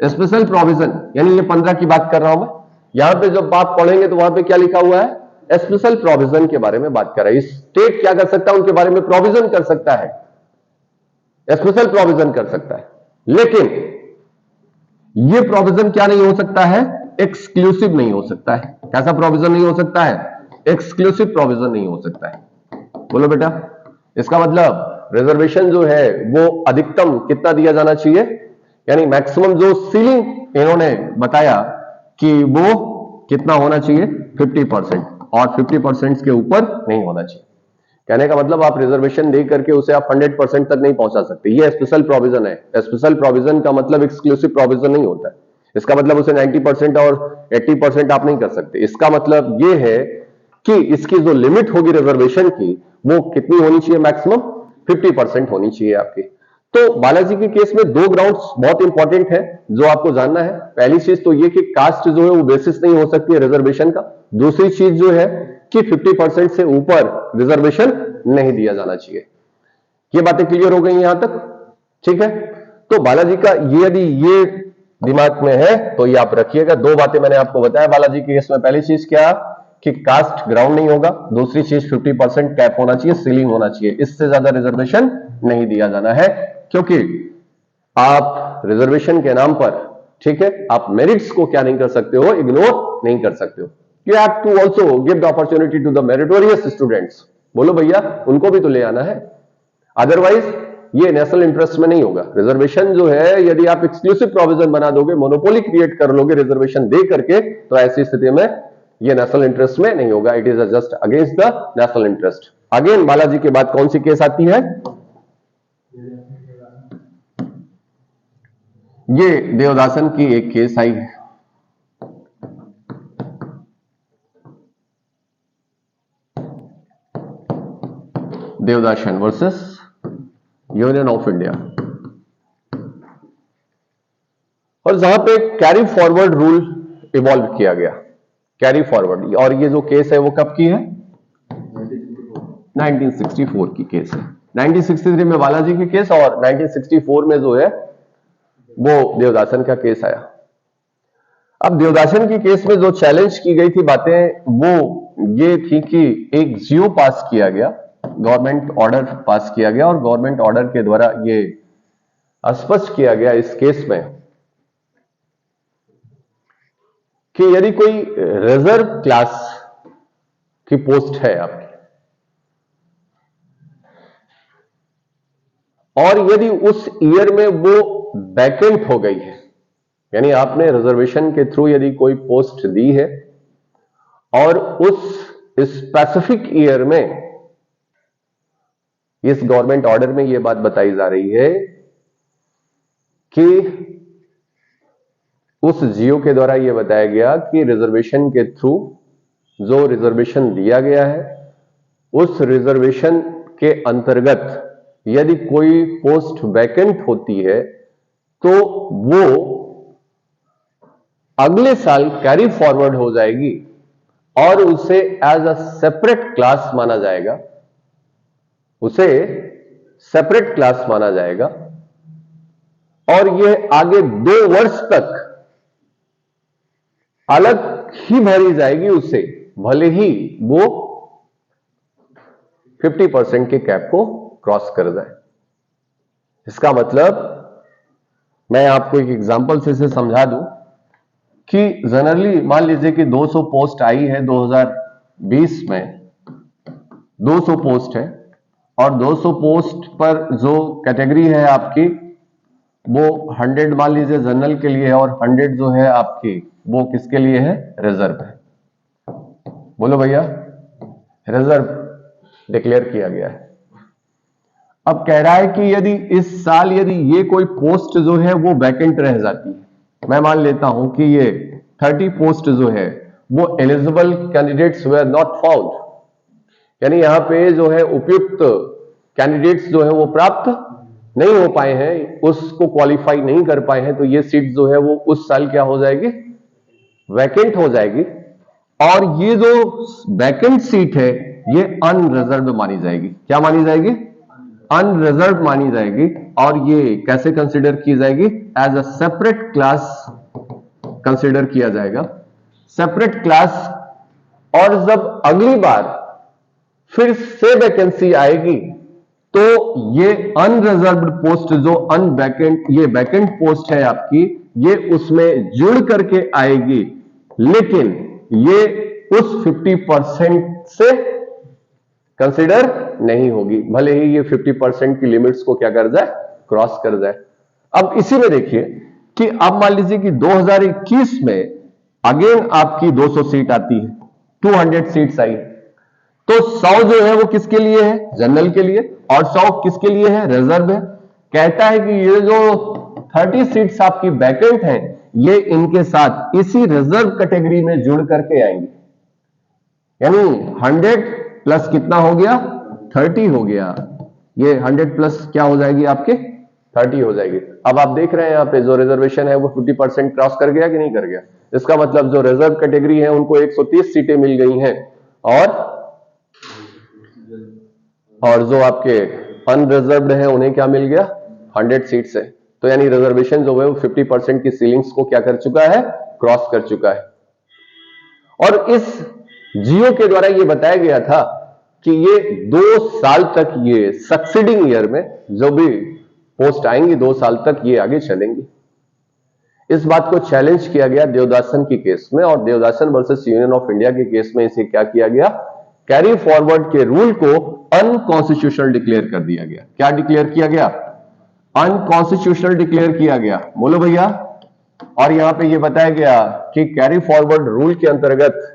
स्पेशल प्रोविजन। यानी ये 15 की बात कर रहा हूं मैं। यहां पे जब आप पढ़ेंगे तो वहां पे क्या लिखा हुआ है, स्पेशल प्रोविजन के बारे में बात कर रहा है। स्टेट क्या कर सकता है, उनके बारे में प्रोविजन कर सकता है, स्पेशल प्रोविजन कर सकता है। लेकिन ये प्रोविजन क्या नहीं हो सकता है, एक्सक्लूसिव नहीं हो सकता है। कैसा प्रोविजन नहीं हो सकता है, एक्सक्लूसिव प्रोविजन नहीं हो सकता है। बोलो बेटा, इसका मतलब रिजर्वेशन जो है वो अधिकतम कितना दिया जाना चाहिए, यानी मैक्सिमम जो सीलिंग इन्होंने बताया कि वो कितना होना चाहिए, 50%, और 50% के ऊपर नहीं होना चाहिए। कहने का मतलब आप रिजर्वेशन दे करके उसे आप 100% तक नहीं पहुंचा सकते। ये स्पेशल प्रोविजन है। स्पेशल प्रोविजन का मतलब एक्सक्लूसिव प्रोविजन नहीं होता है। इसका मतलब उसे 90% और 80% आप नहीं कर सकते। इसका मतलब ये है कि इसकी जो लिमिट होगी रिजर्वेशन की वो कितनी होनी चाहिए, मैक्सिमम 50% होनी चाहिए आपकी। तो बालाजी के केस में दो ग्राउंड्स बहुत इंपॉर्टेंट है जो आपको जानना है। पहली चीज तो ये कि कास्ट जो है वो बेसिस नहीं हो सकती है रिजर्वेशन का। दूसरी चीज जो है कि 50% से ऊपर रिजर्वेशन नहीं दिया जाना चाहिए। ये बातें क्लियर हो गई यहां तक, ठीक है। तो बालाजी का ये, यदि ये दिमाग में है तो ये आप रखिएगा। दो बातें मैंने आपको बताया बालाजी के केस में। पहली चीज क्या कि कास्ट ग्राउंड नहीं होगा, दूसरी चीज 50% कैप होना चाहिए, सीलिंग होना चाहिए, इससे ज्यादा रिजर्वेशन नहीं दिया जाना है। क्योंकि आप रिजर्वेशन के नाम पर, ठीक है, आप मेरिट्स को क्या नहीं कर सकते हो, इग्नोर नहीं कर सकते हो। You have to also give the opportunity to the meritorious students. बोलो भैया, उनको भी तो ले आना है, अदरवाइज ये नेशनल इंटरेस्ट में नहीं होगा। रिजर्वेशन जो है यदि आप एक्सक्लूसिव प्रोविजन बना दोगे, मोनोपोली क्रिएट कर लोगे रिजर्वेशन दे करके, तो ऐसी स्थिति में ये नेशनल इंटरेस्ट में नहीं होगा। It is just against the national interest. Again Balaji के बाद कौन सी केस आती है, ये देवदासन की एक केस आई है। Devadasan versus Union of India, और जहां पे कैरी फॉरवर्ड रूल इवॉल्व किया गया। कैरी फॉरवर्ड, और ये जो केस है वो कब की है, 1964 की केस है। 1963 में बालाजी की केस, और 1964 में जो है वो देवदासन का केस आया। अब देवदासन की केस में जो चैलेंज की गई थी बातें वो ये थी कि एक जियो पास किया गया, गवर्नमेंट ऑर्डर पास किया गया, और गवर्नमेंट ऑर्डर के द्वारा ये स्पष्ट किया गया इस केस में कि यदि कोई रिजर्व क्लास की पोस्ट है आपकी, और यदि उस ईयर में वो वैकेंट हो गई है, यानी आपने रिजर्वेशन के थ्रू यदि कोई पोस्ट दी है और उस स्पेसिफिक ईयर में इस गवर्नमेंट ऑर्डर में यह बात बताई जा रही है कि उस जियो के द्वारा यह बताया गया कि रिजर्वेशन के थ्रू जो रिजर्वेशन दिया गया है, उस रिजर्वेशन के अंतर्गत यदि कोई पोस्ट वैकेंट होती है तो वो अगले साल कैरी फॉरवर्ड हो जाएगी और उसे एज अ सेपरेट क्लास माना जाएगा, उसे सेपरेट क्लास माना जाएगा और यह आगे 2 वर्ष तक अलग ही भरी जाएगी उससे, भले ही वो 50% के कैप को क्रॉस कर जाए। इसका मतलब मैं आपको एक एग्जांपल से इसे समझा दूं कि जनरली मान लीजिए कि 200 पोस्ट आई है 2020 में, 200 पोस्ट है और 200 पोस्ट पर जो कैटेगरी है आपकी वो 100 मान लीजिए जनरल के लिए है और 100 जो है आपकी वो किसके लिए है, रिजर्व है। बोलो भैया, रिजर्व डिक्लेयर किया गया है। अब कह रहा है कि यदि इस साल यदि ये कोई पोस्ट जो है वो वैकेंट रह जाती है, मैं मान लेता हूं कि ये 30 पोस्ट जो है वो eligible candidates were not found, यानी यहां पे जो है उपयुक्त कैंडिडेट्स जो है वो प्राप्त नहीं हो पाए हैं, उसको क्वालिफाई नहीं कर पाए हैं, तो ये सीट जो है वो उस साल क्या हो जाएगी, वैकेंट हो जाएगी और ये जो वैकेंट सीट है ये अनरिजर्व्ड मानी जाएगी। क्या मानी जाएगी, अनरिजर्व्ड मानी जाएगी और ये कैसे कंसीडर की जाएगी, as a separate class consider किया जाएगा, सेपरेट क्लास। और जब अगली बार फिर से वैकेंसी आएगी तो ये अनरिजर्व्ड पोस्ट जो अनवैकेंट, ये वैकेंट पोस्ट है आपकी, ये उसमें जुड़ करके आएगी, लेकिन ये उस 50% से कंसीडर नहीं होगी, भले ही ये 50% की लिमिट्स को क्या कर जाए, क्रॉस कर जाए। अब इसी में देखिए कि अब मान लीजिए कि 2021 में अगेन आपकी 200 सीट आती है, 200 सीट्स आई, तो 100 जो है वो किसके लिए है, जनरल के लिए, और 100 किसके लिए है, रिजर्व है। कहता है कि ये जो 30 सीट्स आपकी वैकेंट हैं ये इनके साथ इसी रिजर्व कैटेगरी में जुड़ करके आएंगे, यानी 100 प्लस कितना हो गया, 30 हो गया, ये 100 प्लस क्या हो जाएगी आपके, 30 हो जाएगी। अब आप देख रहे हैं यहां पे जो रिजर्वेशन है वो 50% क्रॉस कर गया कि नहीं कर गया। इसका मतलब जो रिजर्व कैटेगरी है उनको 130 सीटें मिल गई हैं और जो आपके अनरिजर्व्ड हैं उन्हें क्या मिल गया, 100 सीट्स है। तो यानी रिजर्वेशन जो है वो 50% की सीलिंग्स को क्या कर चुका है, क्रॉस कर चुका है। और इस जियो के द्वारा यह बताया गया था कि ये 2 साल तक, ये सक्सीडिंग ईयर में जो भी पोस्ट आएंगी 2 साल तक ये आगे चलेंगी। इस बात को चैलेंज किया गया देवदासन की केस में, और Devadasan versus Union of India के केस में इसे क्या किया गया, कैरी फॉरवर्ड के रूल को अनकॉन्स्टिट्यूशनल डिक्लेयर कर दिया गया। क्या डिक्लेयर किया गया, अनकॉन्स्टिट्यूशनल डिक्लेयर किया गया। बोलो भैया। और यहां पे ये बताया गया कि कैरी फॉरवर्ड रूल के अंतर्गत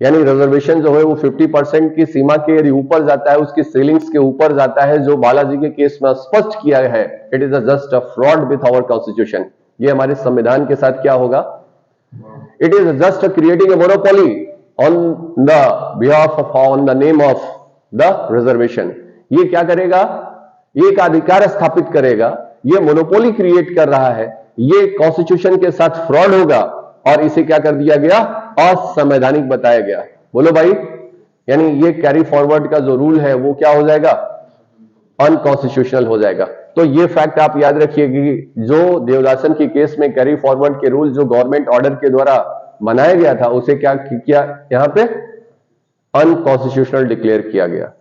यानी रिजर्वेशन जो है वो 50% की सीमा के यदि ऊपर जाता है, उसकी सीलिंग्स के ऊपर जाता है, जो बालाजी के केस में स्पष्ट किया है, it is just a fraud with our constitution. ये हमारे संविधान के साथ क्या होगा, it is just creating a monopoly on the behalf of, on the name of the reservation. ये क्या करेगा, ये एक अधिकार स्थापित करेगा, ये मोनोपोली क्रिएट कर रहा है, ये कॉन्स्टिट्यूशन के साथ फ्रॉड होगा और इसे क्या कर दिया गया, असंवैधानिक बताया गया। बोलो भाई, यानी ये कैरी फॉरवर्ड का जो रूल है वो क्या हो जाएगा, अनकॉन्स्टिट्यूशनल हो जाएगा। तो ये फैक्ट आप याद रखिए कि जो देवदासन की केस में कैरी फॉरवर्ड के रूल जो गवर्नमेंट ऑर्डर के द्वारा बनाया गया था उसे क्या किया, यहां पे अनकॉन्स्टिट्यूशनल डिक्लेयर किया गया।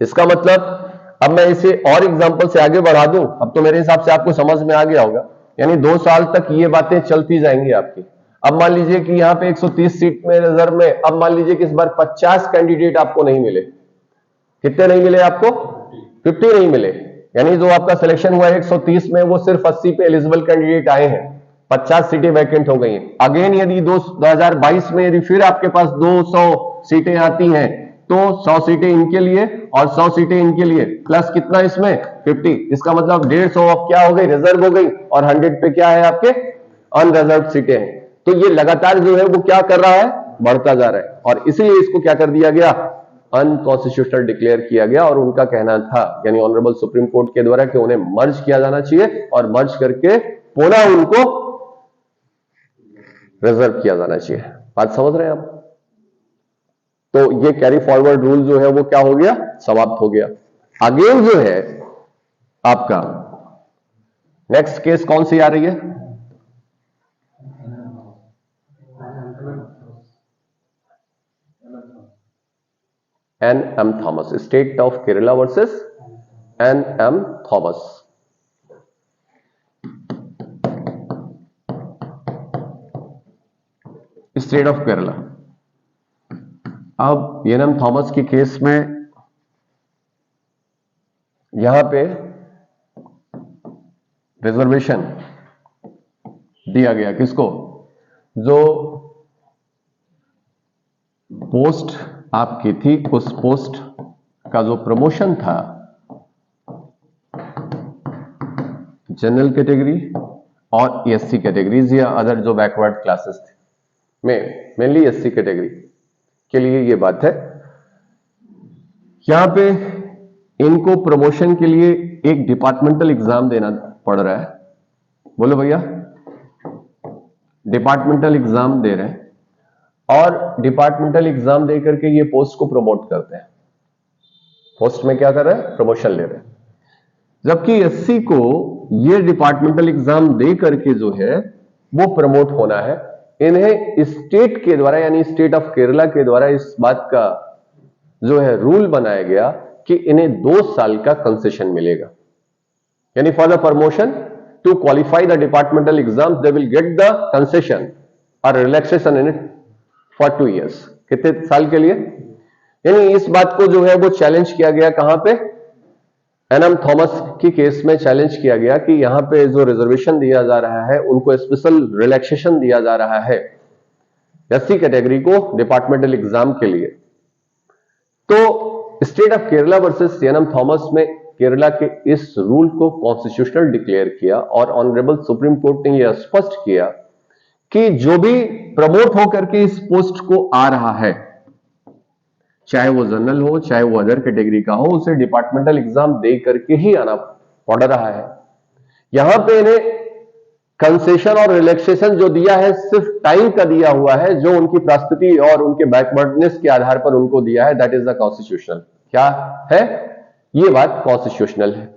इसका मतलब अब मैं इसे और एग्जांपल से आगे बढ़ा दूं, अब तो मेरे हिसाब से आपको समझ में आ गया होगा। यानी 2 साल तक ये बातें चलती जाएंगी आपकी। अब मान लीजिए कि यहां पे 130 सीट में रिजर्व में, अब मान लीजिए कि इस बार 50 कैंडिडेट आपको नहीं मिले। कितने नहीं मिले आपको, 50 नहीं मिले, यानी जो आपका सिलेक्शन हुआ है 130 में वो सिर्फ 80 पे एलिजिबल कैंडिडेट आए हैं, 50 सीटें वैकेंट हो गई हैं। अगेन यदि 2022 में यदि फिर आपके पास 200 सीटें आती हैं तो 100 सीटें इनके लिए और 100 सीटें इनके लिए, प्लस कितना इसमें 50, इसका मतलब 150 अब क्या हो गई, रिजर्व हो गई, और 100 पे क्या है आपके अनरिजर्व सीटें हैं। तो ये लगातार जो है वो क्या कर रहा है, बढ़ता जा रहा है, और इसीलिए इसको क्या कर दिया गया, अनकॉन्स्टिट्यूशनल डिक्लेयर किया गया। और उनका कहना था, यानी ऑनरेबल सुप्रीम कोर्ट के द्वारा, कि उन्हें मर्ज किया जाना चाहिए और मर्ज करके पुनः उनको रिजर्व किया जाना चाहिए। बात समझ रहे हैं आप? तो ये कैरी फॉरवर्ड रूल जो है वो क्या हो गया, समाप्त हो गया। अगेन जो है आपका नेक्स्ट केस कौन सी आ रही है, NM. Thomas, state of Kerala versus NM. Thomas. State of Kerala. अब एन.एम. थॉमस की केस में यहां पे रिजर्वेशन दिया गया किसको, जो पोस्ट आपकी थी उस पोस्ट का जो प्रमोशन था जनरल कैटेगरी और एससी कैटेगरीज या अदर जो बैकवर्ड क्लासेस थे, में मेनली एससी कैटेगरी के लिए ये बात है। यहां पे इनको प्रमोशन के लिए एक डिपार्टमेंटल एग्जाम देना पड़ रहा है। बोलो भैया, डिपार्टमेंटल एग्जाम दे रहे हैं, और डिपार्टमेंटल एग्जाम दे करके ये पोस्ट को प्रमोट करते हैं। पोस्ट में क्या कर रहे हैं, प्रमोशन ले रहे हैं। जबकि एससी को ये डिपार्टमेंटल एग्जाम दे करके जो है वो प्रमोट होना है। इन्हें स्टेट के द्वारा, यानी स्टेट ऑफ केरला के द्वारा इस बात का जो है रूल बनाया गया कि इन्हें 2 साल का कंसेशन मिलेगा, यानी for the promotion to qualify the departmental exam they will get the concession और relaxation in it for 2 years। कितने साल के लिए, यानी इस बात को जो है वो चैलेंज किया गया, कहां पे, एन.एम. थॉमस की केस में चैलेंज किया गया कि यहां पे जो रिजर्वेशन दिया जा रहा है उनको स्पेशल रिलैक्सेशन दिया जा रहा है एससी कैटेगरी को डिपार्टमेंटल एग्जाम के लिए। तो state of Kerala versus NM. Thomas में केरला के इस रूल को कॉन्स्टिट्यूशनल डिक्लेयर किया, और ऑनरेबल सुप्रीम कोर्ट ने यह स्पष्ट किया कि जो भी प्रमोट होकर के इस पोस्ट को आ रहा है, चाहे वो जनरल हो चाहे वो अदर कैटेगरी का हो, उसे डिपार्टमेंटल एग्जाम दे करके ही आना पड़ रहा है। यहां पे इन्हें कंसेशन और रिलैक्सेशन जो दिया है सिर्फ टाइम का दिया हुआ है, जो उनकी परिस्थिति और उनके बैकवर्डनेस के आधार पर उनको दिया है, दैट इज द कॉन्स्टिट्यूशनल। क्या है, ये बात कॉन्स्टिट्यूशनल है।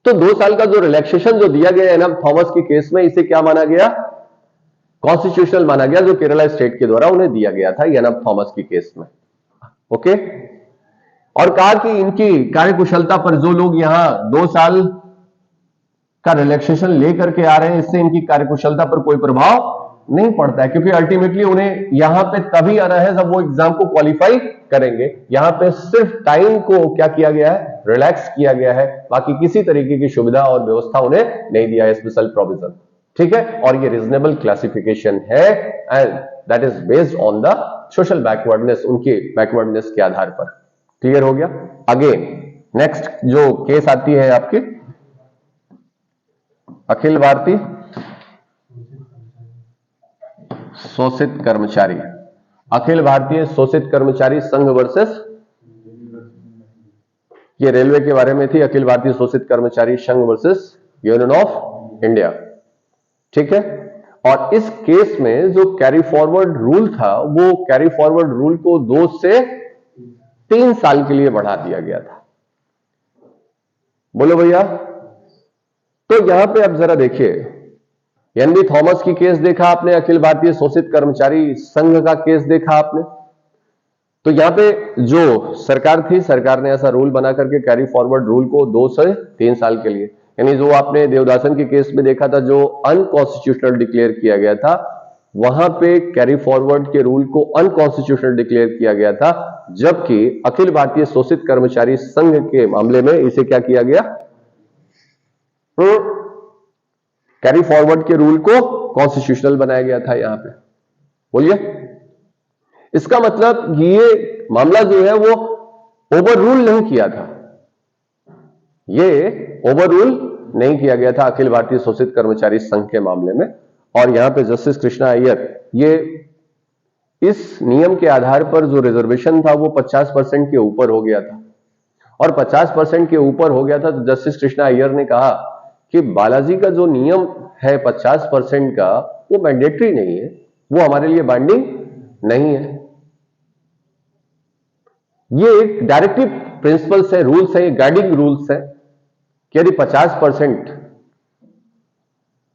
तो 2 साल का जो रिलैक्सेशन जो दिया गया एन.एम. थॉमस की केस में, इसे क्या माना गया, कॉन्स्टिट्यूशनल माना गया, जो केरला स्टेट के द्वारा उन्हें दिया गया था एन.एम. थॉमस की केस में। ओके, और कहा कि इनकी कार्यकुशलता पर जो लोग यहां 2 साल का रिलैक्सेशन लेकर के आ रहे हैं, इससे इनकी कार्यकुशलता पर कोई प्रभाव नहीं पड़ता है, क्योंकि अल्टीमेटली उन्हें यहां पे तभी आना है जब वो एग्जाम को क्वालिफाई करेंगे। यहां पे सिर्फ टाइम को क्या किया गया है, रिलैक्स किया गया है, बाकी किसी तरीके की सुविधा और व्यवस्था उन्हें नहीं दिया है, स्पेशल प्रोविजन। ठीक है, और ये रीजनेबल क्लासिफिकेशन है, and that is based on the social backwardness, उनके बैकवर्डनेस के आधार पर। क्लियर हो गया। अगेन नेक्स्ट जो केस आती है आपकी, अखिल भारतीय शोषित कर्मचारी, अखिल भारतीय शोषित कर्मचारी संघ वर्सेस, ये रेलवे के बारे में थी, अखिल भारतीय शोषित कर्मचारी संघ वर्सेस यूनियन ऑफ इंडिया। ठीक है, और इस केस में जो कैरी फॉरवर्ड रूल था, वो कैरी फॉरवर्ड रूल को 2 से 3 साल के लिए बढ़ा दिया गया था। बोलो भैया, तो यहां पे अब जरा देखिए, एन.बी. थॉमस की केस देखा आपने, अखिल भारतीय शोषित कर्मचारी संघ का केस देखा आपने। तो यहां पे जो सरकार थी, सरकार ने ऐसा रूल बना करके कैरी फॉरवर्ड रूल को 2 से 3 साल के लिए, यानी जो आपने देवदासन के केस में देखा था, जो अनकॉन्स्टिट्यूशनल डिक्लेयर किया गया था, वहां पे कैरी फॉरवर्ड के रूल को अनकॉन्स्टिट्यूशनल डिक्लेयर किया गया था, जबकि अखिल भारतीय शोषित कर्मचारी संघ के मामले में इसे क्या किया गया, कैरी फॉरवर्ड के रूल को कॉन्स्टिट्यूशनल बनाया गया था। यहां पे बोलिए, इसका मतलब ये मामला जो है वो ओवर रूल नहीं किया था, ये ओवर रूल नहीं किया गया था अखिल भारतीय शोषित कर्मचारी संघ के मामले में। और यहां पे जस्टिस कृष्णा अय्यर, ये इस नियम के आधार पर जो रिजर्वेशन था वो 50% के ऊपर हो गया था, और 50% के ऊपर हो गया था तो जस्टिस कृष्णा अय्यर ने कहा कि बालाजी का जो नियम है 50% का, वो मैंडेटरी नहीं है, वो हमारे लिए बाइंडिंग नहीं है। ये एक डायरेक्टिव प्रिंसिपल्स है, रूल्स है, ये गाइडिंग रूल्स है कि यदि 50%,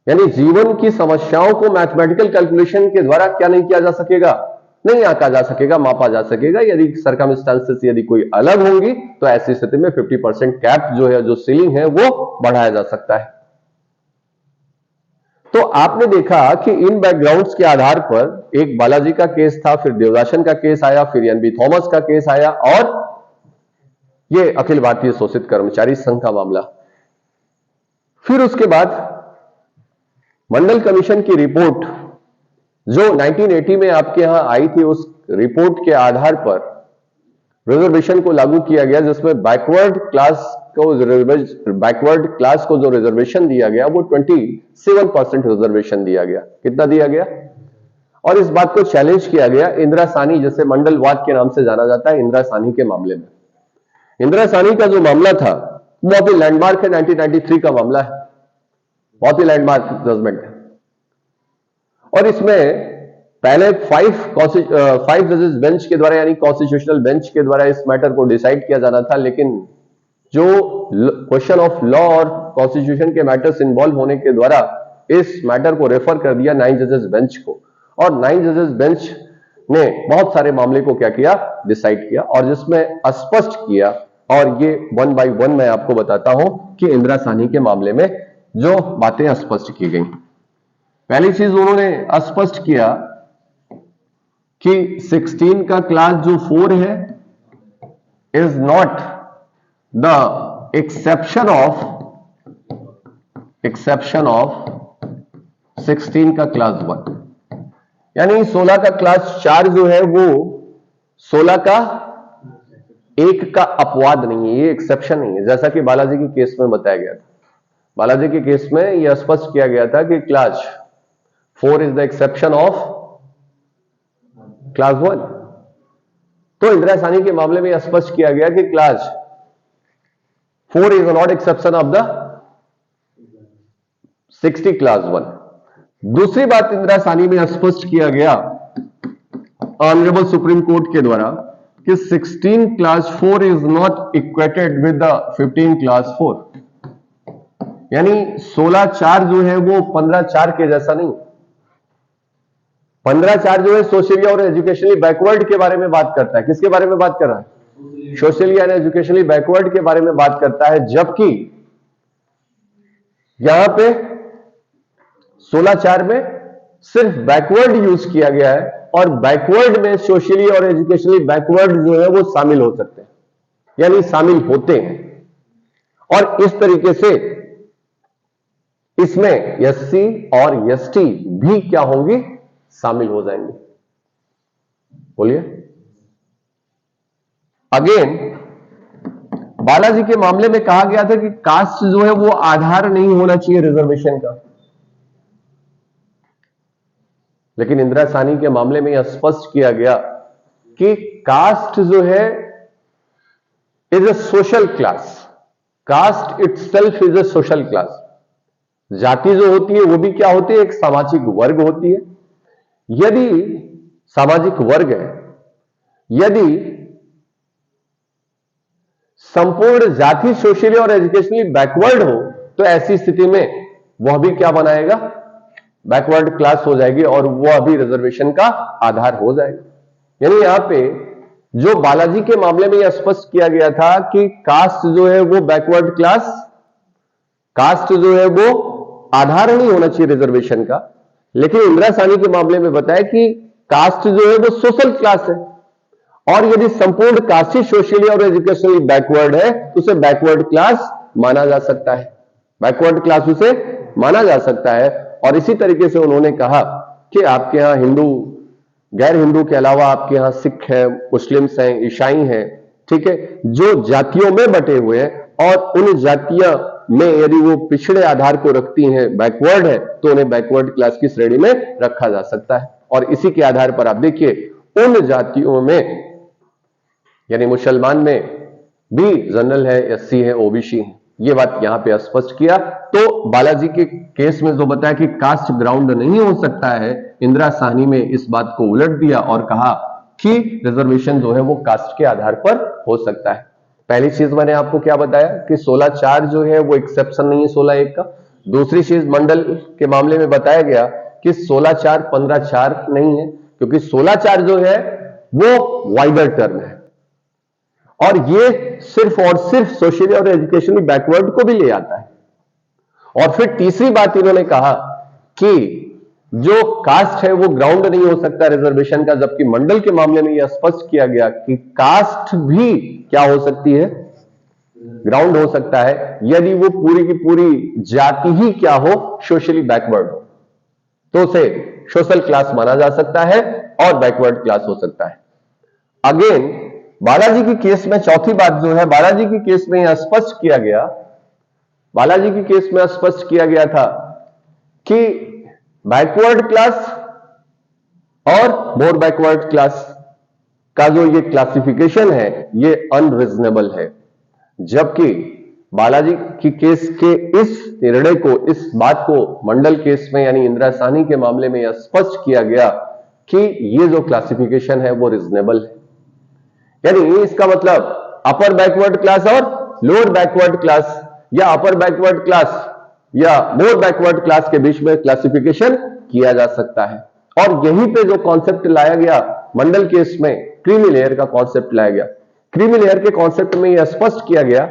यानी जीवन की समस्याओं को मैथमेटिकल कैलकुलेशन के द्वारा क्या नहीं किया जा सकेगा, नहीं आंका जा सकेगा, मापा जा सकेगा। यदि सर्कमस्टांसेस यदि कोई अलग होंगी तो ऐसी स्थिति में 50% कैप जो है, जो सीलिंग है, वो बढ़ाया जा सकता है। तो आपने देखा कि इन बैकग्राउंड्स के आधार पर एक बालाजी का केस था, फिर देवदासन का केस आया, फिर एनबी थॉमस का केस आया, और ये अखिल भारतीय शोषित कर्मचारी संघ का मामला। फिर उसके बाद मंडल कमीशन की रिपोर्ट जो 1980 में आपके यहां आई थी, उस रिपोर्ट के आधार पर रिजर्वेशन को लागू किया गया, जिसमें बैकवर्ड क्लास को जो रिजर्वेशन दिया गया वो 27% रिजर्वेशन दिया गया। कितना दिया गया? और इस बात को चैलेंज किया गया इंदिरा साहनी, जैसे मंडलवाद के नाम से जाना जाता है, इंदिरा साहनी के मामले में। इंदिरा साहनी का जो मामला था वो अभी लैंडमार्क है, 1993 का मामला है, बहुत ही लैंडमार्क जजमेंट है। और इसमें पहले 5 जजेस बेंच के द्वारा, यानी कॉन्स्टिट्यूशनल बेंच के द्वारा इस मैटर को डिसाइड किया जाना था, लेकिन जो क्वेश्चन ऑफ लॉ और कॉन्स्टिट्यूशन के मैटर्स इन्वॉल्व होने के द्वारा इस मैटर को रेफर कर दिया 9 जजेस बेंच को, और 9 जजेस बेंच ने बहुत सारे मामले को क्या किया, डिसाइड किया, और जिसमें स्पष्ट किया, और ये 1 बाय 1 मैं आपको बताता हूं कि इंदिरा साहनी के मामले में जो बातें स्पष्ट की गई। पहली चीज उन्होंने स्पष्ट किया कि 16 का क्लास जो 4 है is not the exception of 16 का क्लास 1, यानी 16 का क्लास 4 जो है वो 16 का 1 का अपवाद नहीं है, ये एक्सेप्शन नहीं है, जैसा कि बालाजी के केस में बताया गया था। बालाजी के केस में यह स्पष्ट किया गया था कि class 4 is the exception of class 1। तो इंदिरा साहनी के मामले में स्पष्ट किया गया कि class 4 is not exception of the 60 class 1। दूसरी बात इंदिरा साहनी में स्पष्ट किया गया ऑनरेबल सुप्रीम कोर्ट के द्वारा कि 16 class 4 is not equated with the 15 class 4, यानी 16(4) जो है वो 15(4) के जैसा नहीं। 15(4) जो है सोशली और एजुकेशनली बैकवर्ड के बारे में बात करता है। किसके बारे में बात कर रहा है? सोशली एंड एजुकेशनली बैकवर्ड के बारे में बात करता है, जबकि यहां पे 16(4) में सिर्फ बैकवर्ड यूज किया गया है, और बैकवर्ड में सोशली और एजुकेशनली बैकवर्ड जो है वो शामिल हो सकते हैं, यानी शामिल होते हैं। और इस तरीके से इसमें एससी और एसटी भी क्या होंगी, शामिल हो जाएंगे। बोलिए। अगेन बालाजी के मामले में कहा गया था कि कास्ट जो है वो आधार नहीं होना चाहिए रिजर्वेशन का, लेकिन इंदिरा साहनी के मामले में यह स्पष्ट किया गया कि कास्ट जो है is a social class, caste itself is a social class. जाति जो होती है वो भी क्या होती है, एक सामाजिक वर्ग होती है। यदि सामाजिक वर्ग है, यदि संपूर्ण जाति सोशली और एजुकेशनली बैकवर्ड हो, तो ऐसी स्थिति में वह भी क्या बनाएगा, बैकवर्ड क्लास हो जाएगी, और वह भी रिजर्वेशन का आधार हो जाएगा। यानी यहां पे जो बालाजी के मामले में यह स्पष्ट किया गया था कि कास्ट जो है वो बैकवर्ड क्लास, कास्ट जो है वो आधार नहीं होना चाहिए रिजर्वेशन का, लेकिन इंदिरा साहनी के मामले में बताया कि कास्ट जो है वो सोशल क्लास है, और यदि संपूर्ण कास्ट ही सोशली और एजुकेशनली बैकवर्ड है तो उसे बैकवर्ड क्लास माना जा सकता है, बैकवर्ड क्लास उसे माना जा सकता है। और इसी तरीके से उन्होंने कहा कि आपके यहां हिंदू गैर हिंदू के अलावा आपके यहां सिख है, मुस्लिम्स हैं, ईसाई हैं, ठीक है, जो जातियों में बटे हुए हैं और उन जातियां में यदि वो पिछड़े आधार को रखती हैं, बैकवर्ड है, तो उन्हें बैकवर्ड क्लास की श्रेणी में रखा जा सकता है। और इसी के आधार पर आप देखिए उन जातियों में यानी मुसलमान में भी जनरल है, एससी है, ओबीसी है, ये बात यहां पे स्पष्ट किया। तो बालाजी के केस में जो बताया कि कास्ट ग्राउंड नहीं हो सकता है, इंदिरा साहनी में इस बात को उलट दिया और कहा कि रिजर्वेशन जो है वो कास्ट के आधार पर हो सकता है। पहली चीज मैंने आपको क्या बताया कि 16/4 जो है वो एक्सेप्शन नहीं है 16/1 का। दूसरी चीज मंडल के मामले में बताया गया कि 16/4 15/4 नहीं है, क्योंकि 16/4 जो है वो वाइडर टर्म है और ये सिर्फ और सिर्फ सोशली और एजुकेशनली बैकवर्ड को भी ले आता है। और फिर तीसरी बात इन्होंने कहा कि जो कास्ट है वो ग्राउंड नहीं हो सकता रिजर्वेशन का, जबकि मंडल के मामले में यह स्पष्ट किया गया कि कास्ट भी क्या हो सकती है, ग्राउंड हो सकता है, यदि वो पूरी की पूरी जाति ही क्या हो, सोशली बैकवर्ड हो, तो उसे सोशल क्लास माना जा सकता है और बैकवर्ड क्लास हो सकता है। अगेन बालाजी की केस में चौथी बात जो है, बालाजी की केस में यह स्पष्ट किया गया, बालाजी की केस में स्पष्ट किया गया था कि बैकवर्ड क्लास और मोर बैकवर्ड क्लास का जो ये क्लासिफिकेशन है ये अनरीजनेबल है। जबकि बालाजी की केस के इस निर्णय को, इस बात को मंडल केस में यानी इंदिरा साहनी के मामले में यह स्पष्ट किया गया कि ये जो क्लासिफिकेशन है वो रीजनेबल है। यानी इसका मतलब अपर बैकवर्ड क्लास और लोअर बैकवर्ड क्लास या अपर बैकवर्ड क्लास या लोअर बैकवर्ड क्लास के बीच में क्लासिफिकेशन किया जा सकता है। और यहीं पे जो कॉन्सेप्ट लाया गया मंडल केस में, क्रीमी लेयर का कॉन्सेप्ट लाया गया। क्रीमी लेयर के कॉन्सेप्ट में यह स्पष्ट किया गया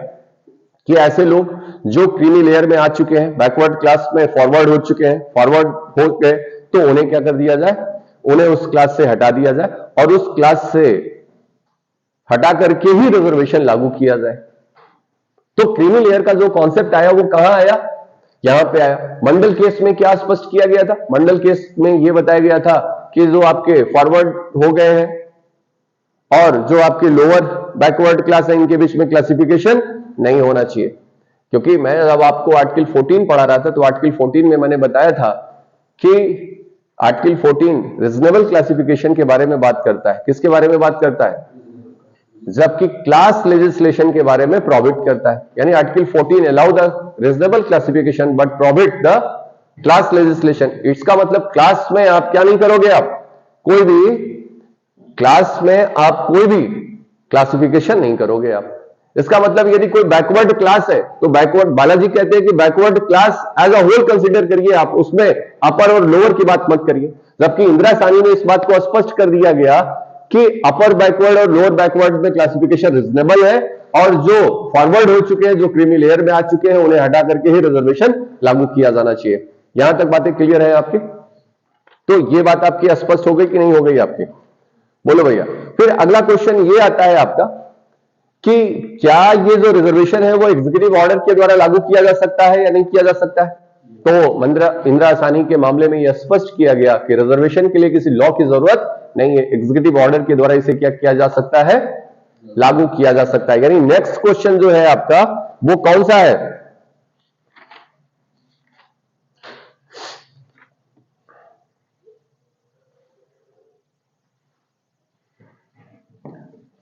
कि ऐसे लोग जो क्रीमी लेयर में आ चुके हैं, बैकवर्ड क्लास में फॉरवर्ड हो चुके हैं, फॉरवर्ड हो गए, तो उन्हें क्या कर दिया जाए, उन्हें उस क्लास से हटा दिया जाए और उस क्लास से हटा करके ही रिजर्वेशन लागू किया जाए। तो क्रीमी लेयर का जो कॉन्सेप्ट आया वो कहां आया, यहां पे आया। मंडल केस में क्या स्पष्ट किया गया था, मंडल केस में यह बताया गया था कि जो आपके फॉरवर्ड हो गए हैं और जो आपके लोअर बैकवर्ड क्लास है इनके बीच में क्लासिफिकेशन नहीं होना चाहिए। क्योंकि मैं जब आपको आर्टिकल 14 पढ़ा रहा था तो आर्टिकल 14 में मैंने बताया था कि आर्टिकल 14 रीजनेबल क्लासिफिकेशन के बारे में बात करता है। किसके बारे में बात करता है, जबकि क्लास लेजिस्लेशन के बारे में प्रोहिबिट करता है। यानी article 14 allow the reasonable classification but prohibit the class legislation. इसका मतलब क्लास में आप क्या नहीं करोगे, आप कोई भी क्लास में आप कोई भी क्लासिफिकेशन नहीं करोगे आप। इसका मतलब यदि कोई बैकवर्ड क्लास है तो बैकवर्ड, बालाजी कहते हैं कि backward class as a whole consider करिए आप, उसमें अपर और लोअर की बात मत करिए। जबकि इंदिरा साहनी में इस बात को स्पष्ट कर दिया गया कि अपर बैकवर्ड और लोअर बैकवर्ड में क्लासिफिकेशन रीजनेबल है और जो फॉरवर्ड हो चुके हैं, जो क्रीमी लेयर में आ चुके हैं, उन्हें हटा करके ही रिजर्वेशन लागू किया जाना चाहिए। यहां तक बातें क्लियर है आपकी? तो ये बात आपकी स्पष्ट हो गई कि नहीं हो गई आपकी, बोलो भैया। फिर अगला क्वेश्चन ये आता है आपका कि क्या ये जो रिजर्वेशन है वो एग्जीक्यूटिव ऑर्डर के द्वारा लागू किया जा सकता है या नहीं किया जा सकता है। तो इंदिरा साहनी के मामले में यह स्पष्ट किया गया कि रिजर्वेशन के लिए किसी लॉ की जरूरत नहीं है, एग्जीक्यूटिव ऑर्डर के द्वारा इसे क्या किया जा सकता है, लागू किया जा सकता है। यानी नेक्स्ट क्वेश्चन जो है आपका वो कौन सा है,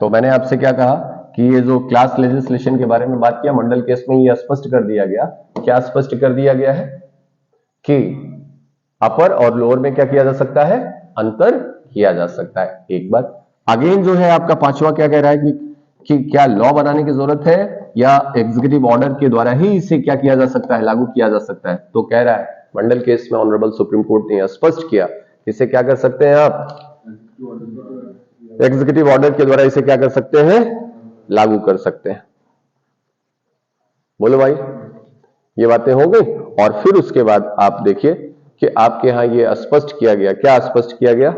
तो मैंने आपसे क्या कहा कि ये जो क्लास लेजिस्लेशन के बारे में बात किया मंडल केस में, ये स्पष्ट कर दिया गया। क्या स्पष्ट कर दिया गया है कि अपर और लोअर में क्या किया जा सकता है, अंतर किया जा सकता है। एक बात अगेन जो है आपका पांचवा क्या कह रहा है कि क्या लॉ बनाने की जरूरत है या एग्जीक्यूटिव ऑर्डर के द्वारा ही इसे क्या किया जा सकता है, लागू किया जा सकता है। तो कह रहा है मंडल केस में ऑनरेबल सुप्रीम कोर्ट ने स्पष्ट किया, इसे क्या कर सकते हैं आप, एग्जीक्यूटिव ऑर्डर के द्वारा इसे क्या कर सकते हैं, लागू कर सकते हैं। बोलो भाई, ये बातें हो गई। और फिर उसके बाद आप देखिए कि आपके यहां ये स्पष्ट किया गया, क्या स्पष्ट किया गया,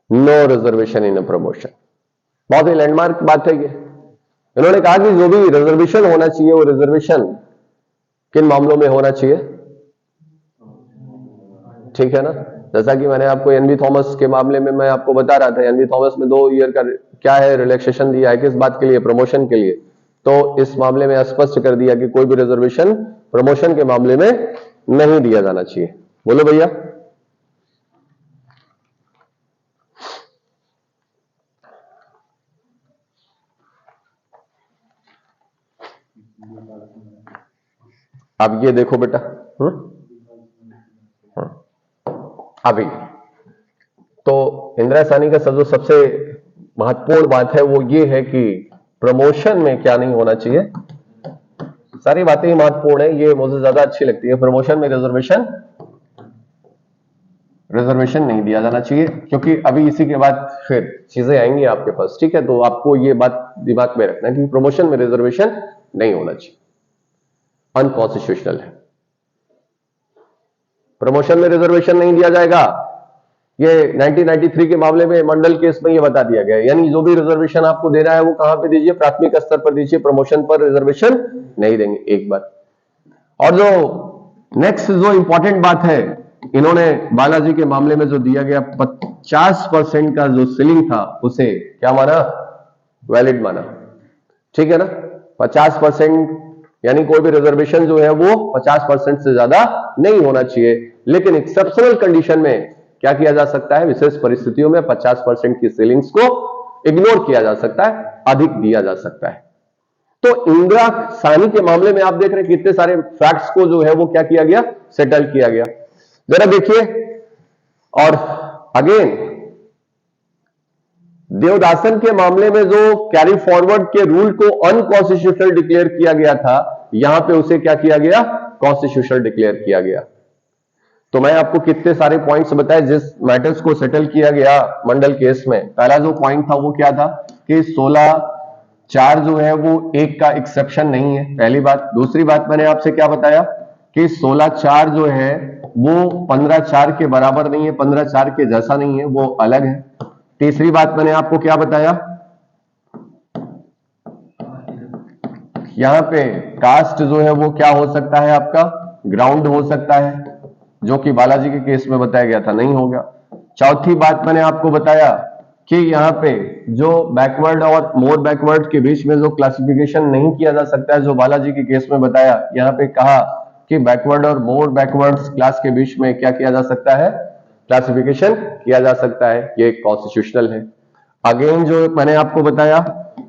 no reservation in a promotion. बहुत ही लैंडमार्क बात है ये। इन्होंने कहा कि जो भी रिजर्वेशन होना चाहिए वो रिजर्वेशन किन मामलों में होना चाहिए, ठीक है ना। जैसा कि मैंने आपको एनवी थॉमस के मामले में मैं आपको बता रहा था, एनवी थॉमस में 2 ईयर का क्या है रिलैक्सेशन दिया है, किस बात के लिए, प्रमोशन के लिए। तो इस मामले में स्पष्ट कर दिया कि कोई भी रिजर्वेशन प्रमोशन के मामले में नहीं दिया जाना चाहिए। बोलो भैया। अब ये देखो बेटा, अभी तो इंदिरा साहनी का जो सबसे महत्वपूर्ण बात है वो ये है कि प्रमोशन में क्या नहीं होना चाहिए। सारी बातें ही महत्वपूर्ण है, ये मुझे ज्यादा अच्छी लगती है। प्रमोशन में रिजर्वेशन नहीं दिया जाना चाहिए, क्योंकि अभी इसी के बाद फिर चीजें आएंगी आपके पास, ठीक है। तो आपको ये बात दिमाग में रखना है कि प्रमोशन में रिजर्वेशन नहीं होना चाहिए, अनकॉन्स्टिट्यूशनल है। प्रमोशन में रिजर्वेशन नहीं दिया जाएगा, ये 1993 के मामले में मंडल केस में ये बता दिया गया है। यानी जो भी रिजर्वेशन आपको देना है वो कहां पे दीजिए, प्राथमिक स्तर पर दीजिए, प्रमोशन पर रिजर्वेशन नहीं देंगे, एक बात। और जो नेक्स्ट जो इंपॉर्टेंट बात है, इन्होंने बालाजी के मामले में जो दिया गया 50% का जो सीलिंग था उसे क्या माना, वैलिड माना, ठीक है ना। 50% यानी कोई भी रिजर्वेशन जो है वो 50% से ज्यादा नहीं होना चाहिए, लेकिन एक्सेप्शनल कंडीशन में क्या किया जा सकता है, विशेष परिस्थितियों में 50% की सीलिंग्स को इग्नोर किया जा सकता है, अधिक दिया जा सकता है। तो इंदिरा साहनी के मामले में आप देख रहे हैं कितने सारे फैक्ट्स को जो है वो क्या किया गया, सेटल किया गया। जरा देखिए, और अगेन देवदासन के मामले में जो कैरी फॉरवर्ड के रूल को अनकॉन्स्टिट्यूशनल डिक्लेयर किया गया था, यहां पे उसे क्या किया गया, कॉन्स्टिट्यूशनल डिक्लेयर किया गया। तो मैं आपको कितने सारे पॉइंट्स बताए जिस मैटर्स को सेटल किया गया मंडल केस में। पहला जो पॉइंट था वो क्या था कि 16(4) जो है वो एक का एक्सेप्शन नहीं है, पहली बात। दूसरी बात मैंने आपसे क्या बताया कि 16(4) जो है वो 15(4) के बराबर नहीं है, 15(4) के जैसा नहीं है, वो अलग है। तीसरी बात मैंने आपको क्या बताया, यहां पे कास्ट जो है वो क्या हो सकता है, आपका ग्राउंड हो सकता है, जो कि बालाजी के केस में बताया गया था नहीं होगा। चौथी बात मैंने आपको बताया कि यहां पे जो बैकवर्ड और मोर बैकवर्ड के बीच में जो क्लासिफिकेशन नहीं किया जा सकता है, जो बालाजी के केस में बताया, यहां पे कहा कि बैकवर्ड और मोर बैकवर्ड क्लास के बीच में क्या किया जा सकता है, क्लासिफिकेशन किया जा सकता है, ये कॉन्स्टिट्यूशनल है। अगेन जो मैंने आपको बताया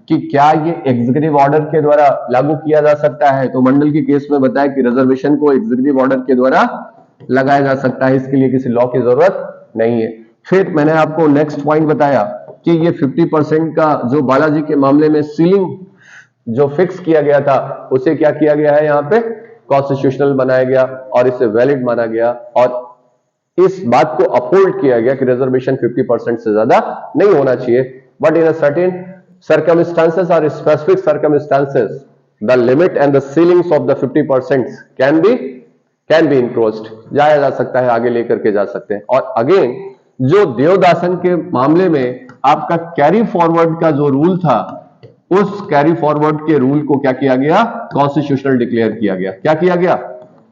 कि क्या ये एग्जीक्यूटिव ऑर्डर के द्वारा लागू किया जा सकता है, तो मंडल के केस में बताया कि रिजर्वेशन को एग्जीक्यूटिव ऑर्डर के द्वारा लगाया जा सकता है, इसके लिए किसी लॉ की जरूरत नहीं है। फिर मैंने आपको नेक्स्ट पॉइंट बताया कि ये 50% का जो बालाजी के मामले में सीलिंग जो फिक्स किया गया था उसे क्या किया गया है, यहां पे कॉन्स्टिट्यूशनल बनाया गया और इसे वैलिड माना गया, और इस बात को अपहोल्ड किया गया कि रिजर्वेशन 50% से ज्यादा नहीं होना चाहिए, but in a certain circumstances or specific circumstances the limit and the ceilings of the 50% can be encroached, जाया जा सकता है, आगे लेकर के जा सकते हैं। और अगेन जो देवदासन के मामले में आपका कैरी फॉरवर्ड का जो रूल था, उस कैरी फॉरवर्ड के रूल को क्या किया गया, कॉन्स्टिट्यूशनल डिक्लेयर किया गया। क्या किया गया,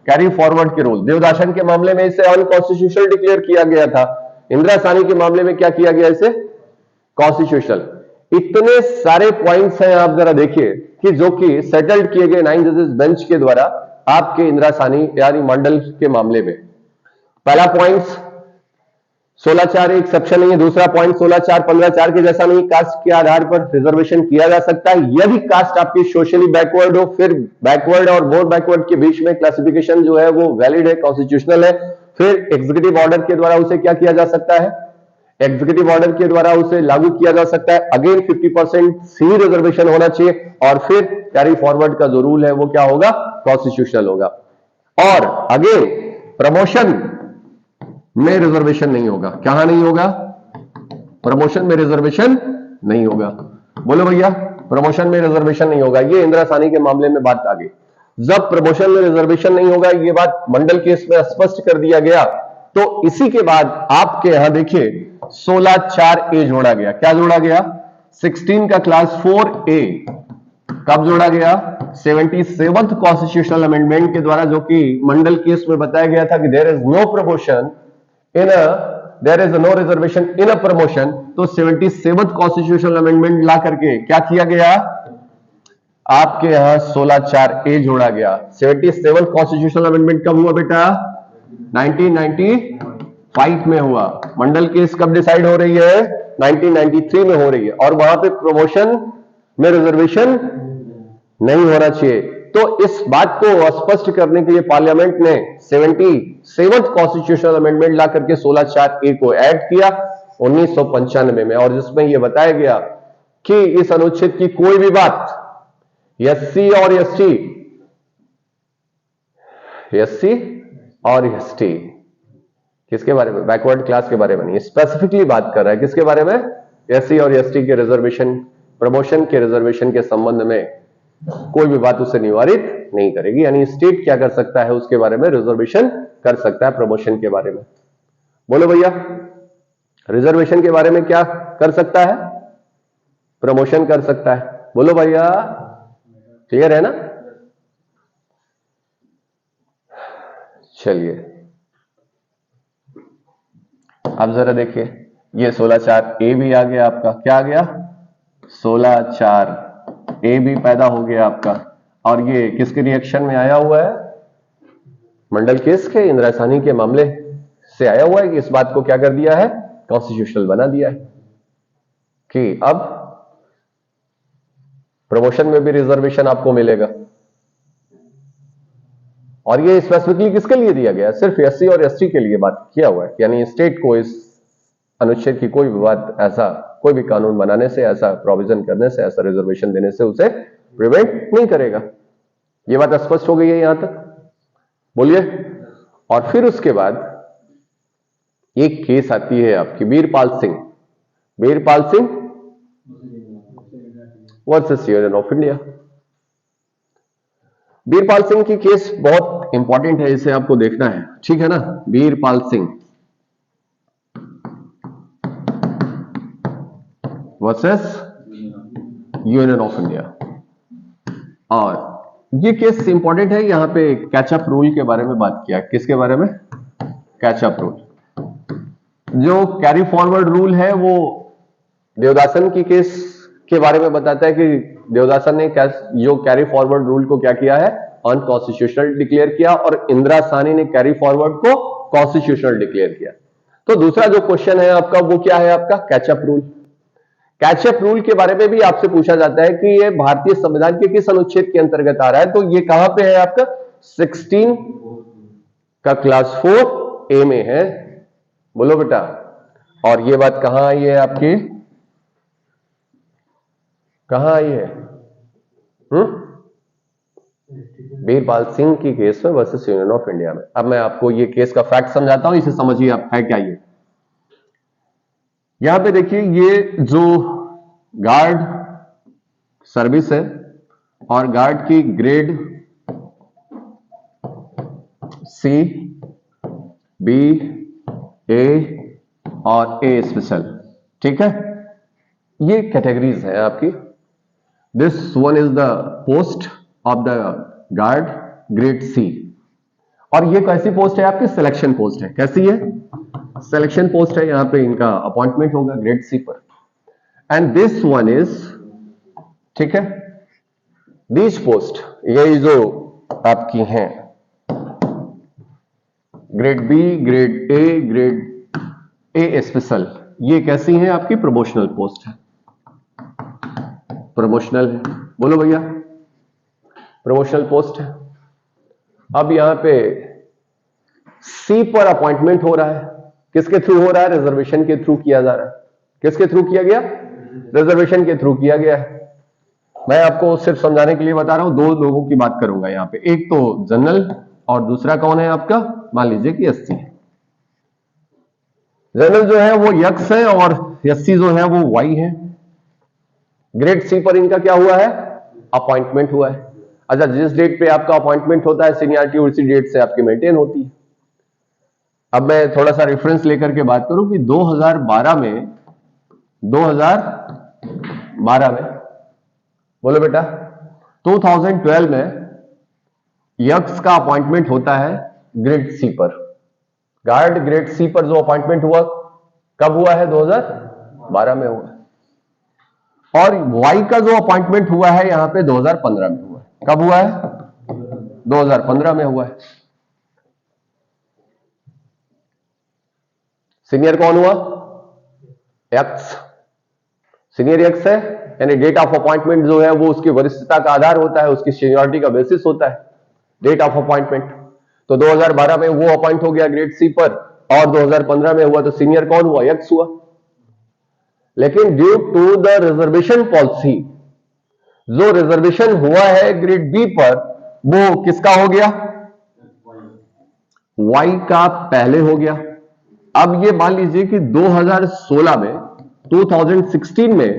कैरी फॉरवर्ड के रूल। देवदासन के मामले में इसे अनकॉन्स्टिट्यूशनल डिक्लेयर किया गया था, इंदिरा साहनी के मामले में क्या किया गया, इसे कॉन्स्टिट्यूशनल। इतने सारे पॉइंट्स हैं, आप जरा देखिए कि जो कि सेटल्ड किए गए 9 जजेस बेंच के द्वारा आपके इंदिरा साहनी यानी मंडल के मामले में। पहला पॉइंट 16(4) एक्सेप्शन नहीं है। दूसरा पॉइंट 16(4) 15(4) के जैसा नहीं, कास्ट के आधार पर रिजर्वेशन किया जा सकता है यदि कास्ट आपकी सोशली बैकवर्ड हो, फिर बैकवर्ड और मोर बैकवर्ड के बीच में क्लासिफिकेशन जो है वो वैलिड है, कॉन्स्टिट्यूशनल है। फिर एग्जीक्यूटिव ऑर्डर के द्वारा उसे क्या किया जा सकता है, एग्जीक्यूटिव ऑर्डर के द्वारा उसे लागू किया जा सकता है। अगेन 50% ही रिजर्वेशन होना चाहिए, और फिर कैरी फॉरवर्ड का जो रूल है वो क्या होगा, कॉन्स्टिट्यूशनल होगा। और अगेन प्रमोशन में रिजर्वेशन नहीं होगा, कहां नहीं होगा, प्रमोशन में रिजर्वेशन नहीं होगा। बोलो भैया, प्रमोशन में रिजर्वेशन नहीं होगा। ये इंदिरा साहनी के मामले में बात आ गई, जब प्रमोशन में रिजर्वेशन नहीं होगा, ये बात मंडल केस में स्पष्ट कर दिया गया। तो इसी के बाद आपके यहां देखिए 16(4)A जोड़ा गया। क्या जोड़ा गया, 16 का क्लास 4A कब जोड़ा गया, 77th कॉन्स्टिट्यूशनल अमेंडमेंट के द्वारा, जो कि मंडल केस में बताया गया था कि there is no promotion in there is no reservation in a promotion, तो 77th कॉन्स्टिट्यूशनल अमेंडमेंट ला करके क्या किया गया, आपके यहां 16(4)A जोड़ा गया। 77th कॉन्स्टिट्यूशनल अमेंडमेंट कब हुआ बेटा, 1995 में हुआ। मंडल केस कब डिसाइड हो रही है, 1993 में हो रही है, और वहां पे प्रमोशन में रिजर्वेशन नहीं होना चाहिए। तो इस बात को स्पष्ट करने के लिए पार्लियामेंट ने 77th कॉन्स्टिट्यूशनल अमेंडमेंट ला करके 16(4)A को ऐड किया 1995 में, और जिसमें यह बताया गया कि इस अनुच्छेद की कोई भी बात एससी और एसटी किसके बारे में, बैकवर्ड क्लास के बारे में नहीं, स्पेसिफिकली बात कर रहा है किसके बारे में, एससी और एसटी के रिजर्वेशन, प्रमोशन के रिजर्वेशन के संबंध में कोई भी बात उसे निवारित नहीं करेगी। यानी स्टेट क्या कर सकता है, उसके बारे में रिजर्वेशन कर सकता है प्रमोशन के बारे में। बोलो भैया, रिजर्वेशन के बारे में क्या कर सकता है, प्रमोशन कर सकता है। बोलो भैया, क्लियर है ना। चलिए अब जरा देखिए, ये 16(4)A भी आ गया आपका, क्या आ गया, 16(4)A भी पैदा हो गया आपका, और ये किसके रिएक्शन में आया हुआ है, मंडल केस के, इंदिरा साहनी के मामले से आया हुआ है कि इस बात को क्या कर दिया है, कॉन्स्टिट्यूशनल बना दिया है कि अब प्रमोशन में भी रिजर्वेशन आपको मिलेगा। और ये स्पेसिफिकली किसके लिए दिया गया है, सिर्फ एससी और एसटी के लिए बात किया हुआ है। यानी स्टेट को इस अनुच्छेद की कोई भी बात, ऐसा कोई भी कानून बनाने से, ऐसा प्रोविजन करने से, ऐसा रिजर्वेशन देने से उसे प्रिवेंट नहीं करेगा। ये बात स्पष्ट हो गई है यहां तक, बोलिए। और फिर उसके बाद एक केस आती है आपकी Veerpal Singh versus Union of India. Veerpal Singh की केस बहुत इंपॉर्टेंट है, इसे आपको देखना है, ठीक है ना। Veerpal Singh versus Union of India, और ये केस इंपॉर्टेंट है। यहां पे कैचअप रूल के बारे में बात किया, किसके बारे में, कैचअप रूल। जो कैरी फॉरवर्ड रूल है वो देवदासन की केस के बारे में बताता है कि देवदासन ने जो कैरी फॉरवर्ड रूल को क्या किया है, अनकॉन्स्टिट्यूशनल डिक्लेयर किया, और इंदिरा साहनी ने कैरी फॉरवर्ड को कॉन्स्टिट्यूशनल डिक्लेयर किया। तो दूसरा जो क्वेश्चन है आपका वो क्या है, आपका कैचअप रूल। कैचअप रूल के बारे में भी आपसे पूछा जाता है कि ये भारतीय संविधान के किस अनुच्छेद के अंतर्गत आ रहा है, तो ये कहां पे है आपका, 16 का क्लास 4A में है। बोलो बेटा, और ये बात कहां आई है आपकी, कहां आई है, वीरपाल सिंह की केस में वर्सेस यूनियन ऑफ इंडिया में। अब मैं आपको ये केस का फैक्ट समझाता हूं, इसे समझिए आप है क्या ये। यहां पे देखिए, ये जो गार्ड सर्विस है, और गार्ड की ग्रेड सी, बी, ए और ए स्पेशल, ठीक है, ये कैटेगरीज है आपकी। This one is the post of the guard grade C, और ये कैसी पोस्ट है आपकी, सिलेक्शन पोस्ट है। कैसी है, सिलेक्शन पोस्ट है, यहां पे इनका अपॉइंटमेंट होगा ग्रेड सी पर। एंड दिस वन इज, ठीक है, दिस पोस्ट, ये जो आपकी हैं grade B, grade A, grade A special, ये कैसी हैं आपकी, प्रमोशनल पोस्ट है, प्रमोशनल है। बोलो भैया, प्रमोशनल पोस्ट है। अब यहां पे सी पर अपॉइंटमेंट हो रहा है, किसके थ्रू हो रहा है, रिजर्वेशन के थ्रू किया जा रहा है। किसके थ्रू किया गया, रिजर्वेशन के थ्रू किया गया है। मैं आपको सिर्फ समझाने के लिए बता रहा हूं, दो लोगों की बात करूंगा यहां पे, एक तो जनरल और दूसरा कौन है आपका, मान लीजिए कि एससी है। जनरल जो है वो यक्स है और एससी जो है वो वाई है। ग्रेड सी पर इनका क्या हुआ है, अपॉइंटमेंट हुआ है। अच्छा, जिस डेट पे आपका अपॉइंटमेंट होता है सीनियरिटी उसी डेट से आपकी मेंटेन होती है। अब मैं थोड़ा सा रेफरेंस लेकर के बात करूं कि 2012 में बोलो बेटा, 2012 में यक्स का अपॉइंटमेंट होता है ग्रेड सी पर, गार्ड ग्रेड सी पर जो अपॉइंटमेंट हुआ कब हुआ है? 2012 में हुआ है। और वाई का जो अपॉइंटमेंट हुआ है यहां पे 2015 में हुआ है। कब हुआ है? 2015 में हुआ है। सीनियर कौन हुआ? एक्स। सीनियर एक्स है, यानी डेट ऑफ अपॉइंटमेंट जो है वो उसकी वरिष्ठता का आधार होता है, उसकी सीनियरिटी का बेसिस होता है डेट ऑफ अपॉइंटमेंट। तो 2012 में वो अपॉइंट हो गया ग्रेड सी पर और 2015 में हुआ, तो सीनियर कौन हुआ? एक्स हुआ। लेकिन due to the reservation policy, जो रिजर्वेशन हुआ है ग्रेड बी पर, वो किसका हो गया? वाई का पहले हो गया। अब ये मान लीजिए कि 2016 में 2016 में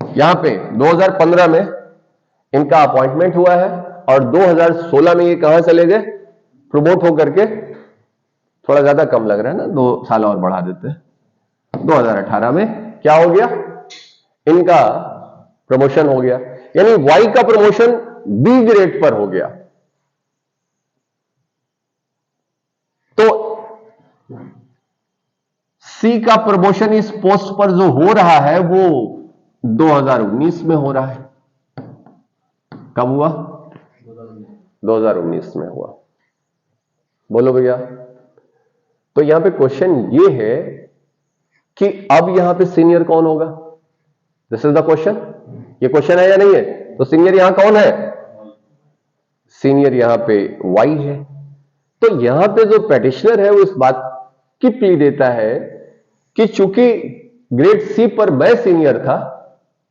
यहां पे 2015 में इनका अपॉइंटमेंट हुआ है और 2016 में ये कहां चले गए? प्रमोट होकर के, थोड़ा ज्यादा कम लग रहा है ना, 2 साल और बढ़ा देते हैं, 2018 में क्या हो गया? इनका प्रमोशन हो गया, यानी वाई का प्रमोशन बी ग्रेड पर हो गया। तो सी का प्रमोशन इस पोस्ट पर जो हो रहा है वो 2019 में हो रहा है। कब हुआ? 2019 में हुआ। बोलो भैया। तो यहां पे क्वेश्चन ये है कि अब यहां पे सीनियर कौन होगा? This is the question. ये क्वेश्चन है या नहीं है? तो सीनियर यहां कौन है? सीनियर यहां पे वाई है। तो यहां पे जो पेटिशनर है वो इस बात की प्ली देता है कि चूंकि ग्रेड सी पर मैं सीनियर था,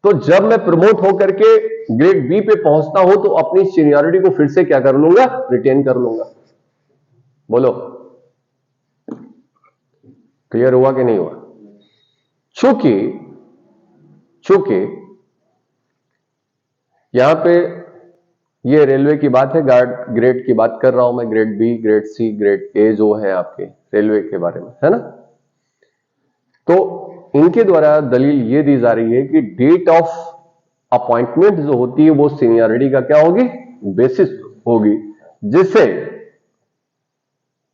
तो जब मैं प्रमोट होकर के ग्रेड बी पे पहुंचता हूं तो अपनी सीनियरिटी को फिर से क्या कर लूंगा? रिटेन कर लूंगा। बोलो, क्लियर हुआ कि नहीं हुआ? चूंकि यहां पे ये रेलवे की बात है, गार्ड ग्रेड की बात कर रहा हूं मैं, grade B, grade C, grade A जो है आपके रेलवे के बारे में, है ना? तो इनके द्वारा दलील ये दी जा रही है कि डेट ऑफ अपॉइंटमेंट जो होती है वो सीनियरिटी का क्या होगी? बेसिस होगी, जिसे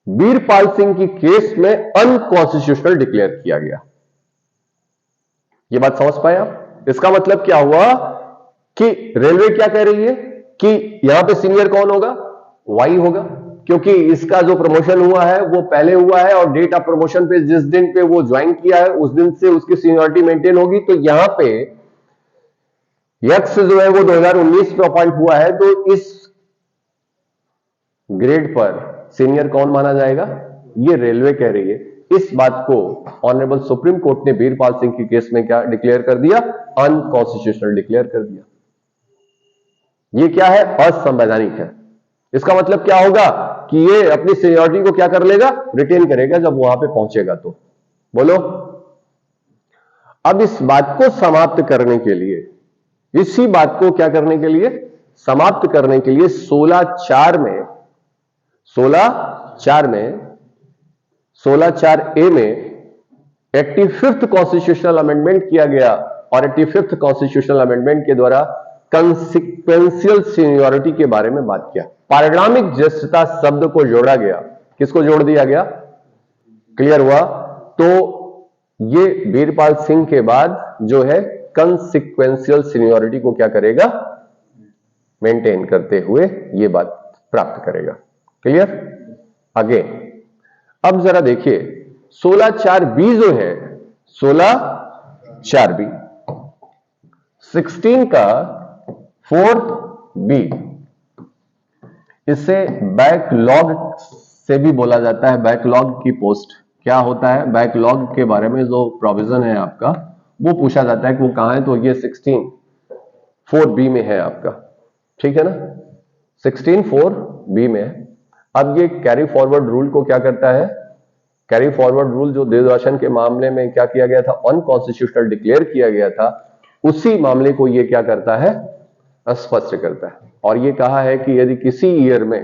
वीरपाल सिंह की केस में अनकॉन्स्टिट्यूशनल डिक्लेयर किया गया। ये बात समझ पाए आप? इसका मतलब क्या हुआ कि रेलवे क्या कह रही है कि यहां पे सीनियर कौन होगा? वाई होगा, क्योंकि इसका जो प्रमोशन हुआ है वो पहले हुआ है और डेट ऑफ प्रमोशन पे जिस दिन पे वो ज्वाइन किया है उस दिन से उसकी सीनियरिटी मेंटेन होगी। तो यहां पे यक्स जो है वो 2019 में अपॉइंट हुआ है, तो इस ग्रेड पर सीनियर कौन माना जाएगा? ये रेलवे कह रही है। इस बात को ऑनरेबल सुप्रीम कोर्ट ने वीरपाल सिंह की केस में क्या डिक्लेयर कर दिया? अनकॉन्स्टिट्यूशनल डिक्लेयर कर दिया। ये क्या है? असंवैधानिक है। इसका मतलब क्या होगा कि ये अपनी सीनियरिटी को क्या कर लेगा? रिटेन करेगा जब वहां पे पहुंचेगा। तो बोलो, अब इस बात को समाप्त करने के लिए, इसी बात को क्या करने के लिए? समाप्त करने के लिए 16(4) में 16(4)A में 85th कॉन्स्टिट्यूशनल अमेंडमेंट किया गया और 85th कॉन्स्टिट्यूशनल अमेंडमेंट के द्वारा कंसिक्वेंशियल सीनियरिटी के बारे में बात किया। पारिणामिक ज्येष्ठता शब्द को जोड़ा गया। किसको जोड़ दिया गया? क्लियर हुआ? तो ये वीरपाल सिंह के बाद जो है कंसिक्वेंशियल सीनियरिटी को क्या करेगा? मेंटेन करते हुए ये बात प्राप्त करेगा। क्लियर? आगे अब जरा देखिए 16(4)B जो है, 16(4)B 16 का 4B, इसे बैकलॉग से भी बोला जाता है। बैकलॉग की पोस्ट क्या होता है? बैकलॉग के बारे में जो प्रोविजन है आपका वो पूछा जाता है कि वो कहां है, तो ये 16(4)B में है आपका। ठीक है ना? 16(4)B में है। अब ये कैरी फॉरवर्ड रूल को क्या करता है? कैरी फॉरवर्ड रूल जो देवदर्शन के मामले में क्या किया गया था? अनकॉन्स्टिट्यूशनल डिक्लेयर किया गया था, उसी मामले को ये क्या करता है? स्पष्ट करता है। और ये कहा है कि यदि किसी ईयर में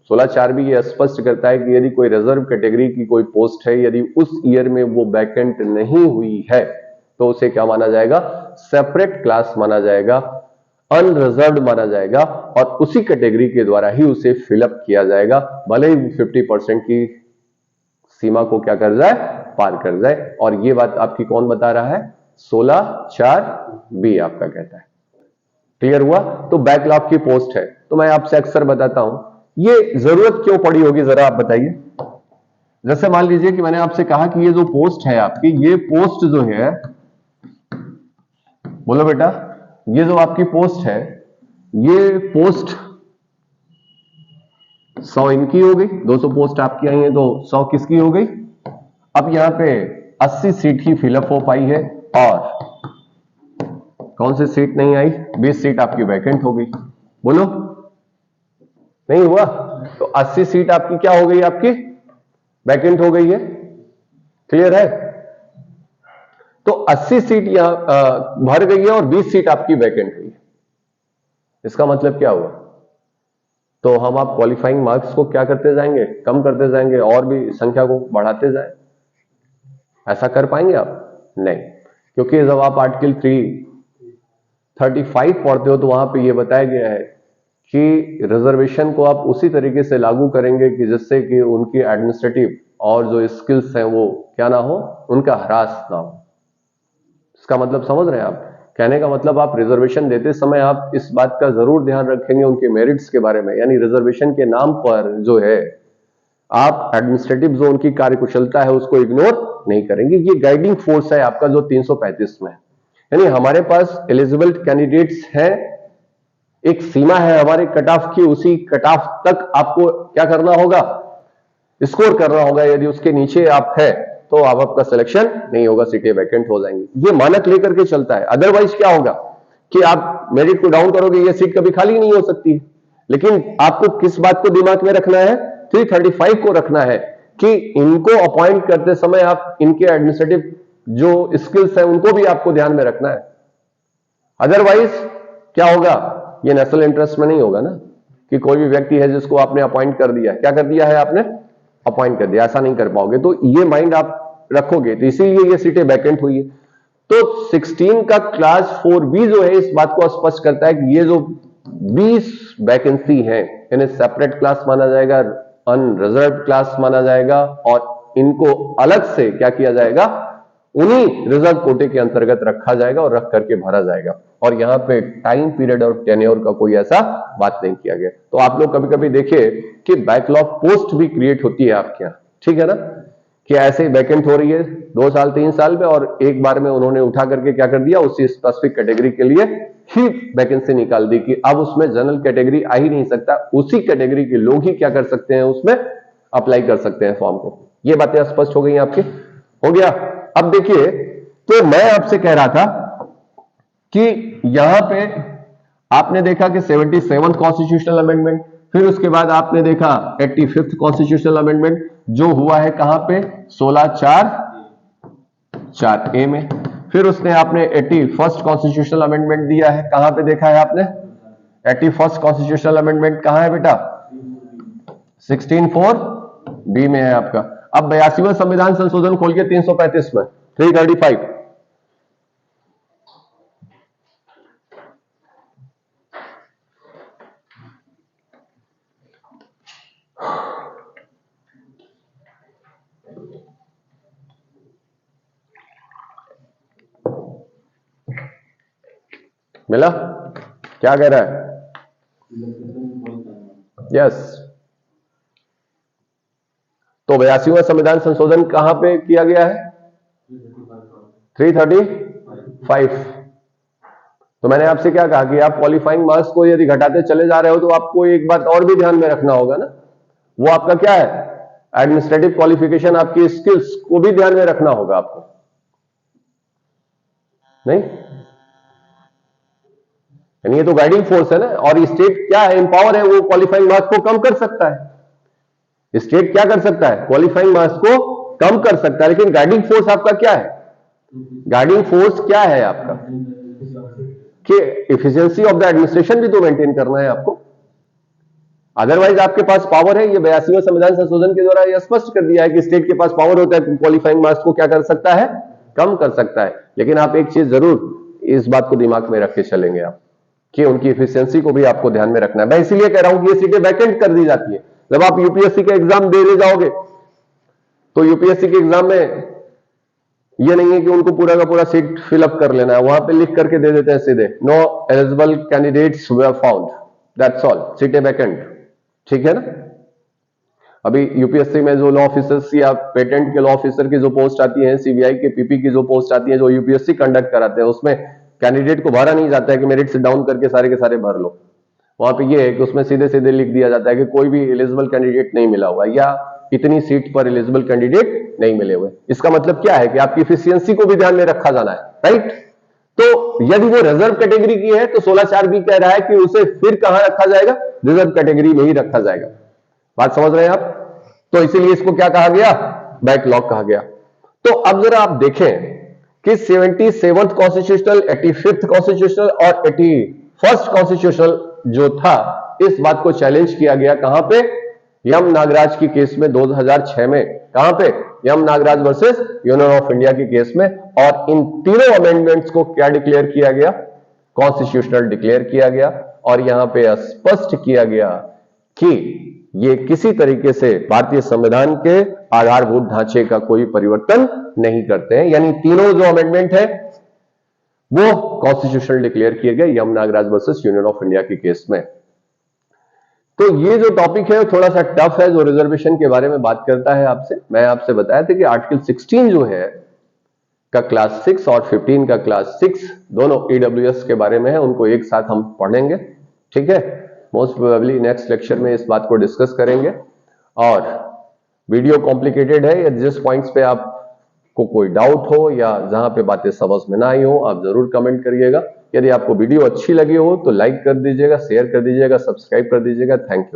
16(4)B ये स्पष्ट करता है कि यदि कोई रिजर्व कैटेगरी की कोई पोस्ट है, यदि उस ईयर में वो वैकेंट नहीं हुई है तो उसे क्या माना जाएगा? सेपरेट क्लास माना जाएगा, अनरिजर्व्ड माना जाएगा और उसी कैटेगरी के द्वारा ही उसे फिलअप किया जाएगा, भले ही 50% की सीमा को क्या कर जाए, पार कर जाए। और ये बात आपकी कौन बता रहा है, 16(4)(b) आपका कहता है। क्लियर हुआ। तो बैकलॉग की पोस्ट है, तो मैं आपसे अक्सर बताता हूं ये जरूरत क्यों पड़ी होगी, जरा आप बताइए। जैसे मान लीजिए कि मैंने आपसे कहा कि ये जो पोस्ट है आपकी, ये पोस्ट जो है, बोलो बेटा, ये जो आपकी पोस्ट है, ये पोस्ट 100 इनकी हो गई, 200 पोस्ट आपकी आई है तो 100 किसकी हो गई। अब यहां पे 80 सीट ही फिलअप हो पाई है और कौन सी सीट नहीं आई, 20 सीट आपकी वैकेंट हो गई। बोलो, नहीं हुआ। तो 80 सीट आपकी क्या हो गई, आपकी वैकेंट हो गई है। क्लियर है। तो 80 सीट यहां भर गई है और 20 सीट आपकी वैकेंट हुई है। इसका मतलब क्या हुआ, तो हम आप क्वालिफाइंग मार्क्स को क्या करते जाएंगे, कम करते जाएंगे और भी संख्या को बढ़ाते जाए। ऐसा कर पाएंगे आप? नहीं, क्योंकि जब आप आर्टिकल 335 पढ़ते हो तो वहां पे ये बताया गया है कि रिजर्वेशन को आप उसी तरीके से लागू करेंगे कि जिससे कि उनकी एडमिनिस्ट्रेटिव और जो स्किल्स हैं वो क्या ना हो, उनका ह्रास ना हो। इसका मतलब समझ रहे हैं आप? कहने का मतलब आप रिजर्वेशन देते समय आप इस बात का जरूर ध्यान रखेंगे उनके मेरिट्स के बारे में, यानी रिजर्वेशन के नाम पर जो है आप एडमिनिस्ट्रेटिव जो उनकी कार्यकुशलता है उसको इग्नोर नहीं करेंगे। ये गाइडिंग फोर्स है आपका जो 335 में, यानी हमारे पास एलिजिबल कैंडिडेट्स हैं, एक सीमा है हमारे कट ऑफ की, उसी कट ऑफ तक आपको क्या करना होगा, स्कोर करना होगा। यदि उसके नीचे आप है तो आपका सिलेक्शन नहीं होगा, सीटें वैकेंट हो जाएंगी। ये मानक लेकर के चलता है। अदरवाइज क्या होगा कि आप मेरिट को डाउन करोगे, ये सीट कभी खाली नहीं हो सकती। लेकिन आपको किस बात को दिमाग में रखना है, 335 को रखना है कि इनको अपॉइंट करते समय आप इनके एडमिनिस्ट्रेटिव जो स्किल्स है उनको भी आपको ध्यान में रखना है। अदरवाइज क्या होगा, ये नेशनल इंटरेस्ट में नहीं होगा ना कि कोई भी व्यक्ति है जिसको आपने अपॉइंट कर दिया, क्या कर दिया है आपने, अपॉइंट कर दिया, ऐसा नहीं कर पाओगे। तो ये माइंड आप रखोगे, तो इसीलिए ये सीटें वैकेंट हुई है। तो 16 का क्लास 4B जो है इस बात को स्पष्ट करता है कि ये जो 20 वैकेंसी है इन्हें सेपरेट क्लास माना जाएगा, अनरिजर्व क्लास माना जाएगा और इनको अलग से क्या किया जाएगा, उन्हीं रिजर्व कोटे के अंतर्गत रखा जाएगा और रख करके भरा जाएगा। और यहां पे टाइम पीरियड और टेन्योर का कोई ऐसा बात नहीं किया गया। तो आप लोग कभी कभी देखिए कि बैकलॉग पोस्ट भी क्रिएट होती है आपके यहां, ठीक है ना, कि ऐसे वैकेंट हो रही है 2 साल 3 साल में और एक बार में उन्होंने उठा करके क्या कर दिया, उसी स्पेसिफिक कैटेगरी के लिए ही वैकेंसी निकाल दी कि अब उसमें जनरल कैटेगरी आ ही नहीं सकता, उसी कैटेगरी के लोग ही क्या कर सकते हैं, उसमें अप्लाई कर सकते हैं फॉर्म को। ये बातें स्पष्ट हो गई आपकी, हो गया। अब देखिए, तो मैं आपसे कह रहा था कि यहां पे आपने देखा कि 77th कॉन्स्टिट्यूशनल अमेंडमेंट, फिर उसके बाद आपने देखा 85th कॉन्स्टिट्यूशनल अमेंडमेंट जो हुआ है कहां पे, 16(4)(a) में। फिर उसने आपने 81st कॉन्स्टिट्यूशनल अमेंडमेंट दिया है, कहां पे देखा है आपने, 81st कॉन्स्टिट्यूशनल अमेंडमेंट कहां है बेटा, 16(4)(b) में है आपका। अब 82वां संविधान संशोधन खोल के 335 में 335, मिला, क्या कह रहा है, यस। तो 82वां संविधान संशोधन कहां पे किया गया है, 335। तो मैंने आपसे क्या कहा कि आप क्वालिफाइंग मार्क्स को यदि घटाते चले जा रहे हो तो आपको एक बात और भी ध्यान में रखना होगा ना, वो आपका क्या है, एडमिनिस्ट्रेटिव क्वालिफिकेशन, आपकी स्किल्स को भी ध्यान में रखना होगा आपको, नहीं? यानी ये तो गाइडिंग फोर्स है ना, और स्टेट क्या है, एम्पावर है, वो क्वालिफाइंग मार्क्स को कम कर सकता है। स्टेट क्या कर सकता है, क्वालिफाइंग मार्क्स को कम कर सकता है, लेकिन गाइडिंग फोर्स आपका क्या है, गाइडिंग फोर्स क्या है आपका, कि एफिशिएंसी ऑफ द एडमिनिस्ट्रेशन भी तो मेंटेन करना है आपको। अदरवाइज आपके पास पावर है, ये 82वां संविधान संशोधन के द्वारा यह स्पष्ट कर दिया है कि स्टेट के पास पावर होता है, क्वालिफाइंग मार्क्स को क्या कर सकता है, कम कर सकता है। लेकिन आप एक चीज जरूर इस बात को दिमाग में रख के चलेंगे आप, कि उनकी एफिशिएंसी को भी आपको ध्यान में रखना है। मैं इसीलिए कह रहा हूं कि ये सीटें वैकेंट कर दी जाती है। जब आप यूपीएससी के एग्जाम देने जाओगे तो यूपीएससी के एग्जाम में ये नहीं है कि उनको पूरा का पूरा सीट फिलअप कर लेना है, वहां पे लिख करके दे देते हैं सीधे, no eligible candidates were found, that's all, सीटें वैकेंट। ठीक है ना। अभी यूपीएससी में जो लॉ ऑफिसर्स या पेटेंट के लॉ ऑफिसर की जो पोस्ट आती है, सीबीआई के पीपी की जो पोस्ट आती है, जो यूपीएससी कंडक्ट कराते हैं, उसमें कैंडिडेट को भरा नहीं जाता है कि मेरिट से डाउन करके सारे के सारे भर लो। वहां पे ये है कि उसमें सीधे सीधे लिख दिया जाता है कि कोई भी एलिजिबल कैंडिडेट नहीं मिला हुआ, या इतनी सीट पर एलिजिबल कैंडिडेट नहीं मिले हुए। इसका मतलब क्या है कि आपकी इफिशियंसी को भी ध्यान में रखा जाना है, राइट। तो यदि वो रिजर्व कैटेगरी की है तो 16(4) भी कह रहा है कि उसे फिर कहां रखा जाएगा, रिजर्व कैटेगरी में ही रखा जाएगा। बात समझ रहे हैं आप। तो इसीलिए इसको क्या कहा गया, बैकलॉग कहा गया। तो अब जरा आप देखें कि 77th कॉन्स्टिट्यूशनल, 85th कॉन्स्टिट्यूशनल और 81st कॉन्स्टिट्यूशनल जो था, इस बात को चैलेंज किया गया कहां पे, यम नागराज की केस में 2006 में। कहां पे, M Nagaraj versus Union of India की केस में। और इन तीनों अमेंडमेंट्स को क्या डिक्लेयर किया गया, कॉन्स्टिट्यूशनल डिक्लेयर किया गया। और यहां पे स्पष्ट किया गया कि ये किसी तरीके से भारतीय संविधान के आधारभूत ढांचे का कोई परिवर्तन नहीं करते हैं। यानी तीनों जो अमेंडमेंट है वो कॉन्स्टिट्यूशनल डिक्लेयर किए गए M Nagaraj versus Union of India की केस में। तो ये जो टॉपिक है थोड़ा सा टफ है, जो रिजर्वेशन के बारे में बात करता है आपसे। मैं आपसे बताया था कि आर्टिकल 16 जो है का क्लास 6 और 15 का क्लास 6 दोनों ईडब्ल्यूएस के बारे में है, उनको एक साथ हम पढ़ेंगे। ठीक है, मोस्ट प्रोबेबली नेक्स्ट लेक्चर में इस बात को डिस्कस करेंगे। और वीडियो कॉम्प्लिकेटेड है, या जिस पॉइंट्स पे आपको कोई डाउट हो या जहां पे बातें समझ में ना आई हो, आप जरूर कमेंट करिएगा। यदि आपको वीडियो अच्छी लगी हो तो लाइक कर दीजिएगा, शेयर कर दीजिएगा, सब्सक्राइब कर दीजिएगा। Thank you.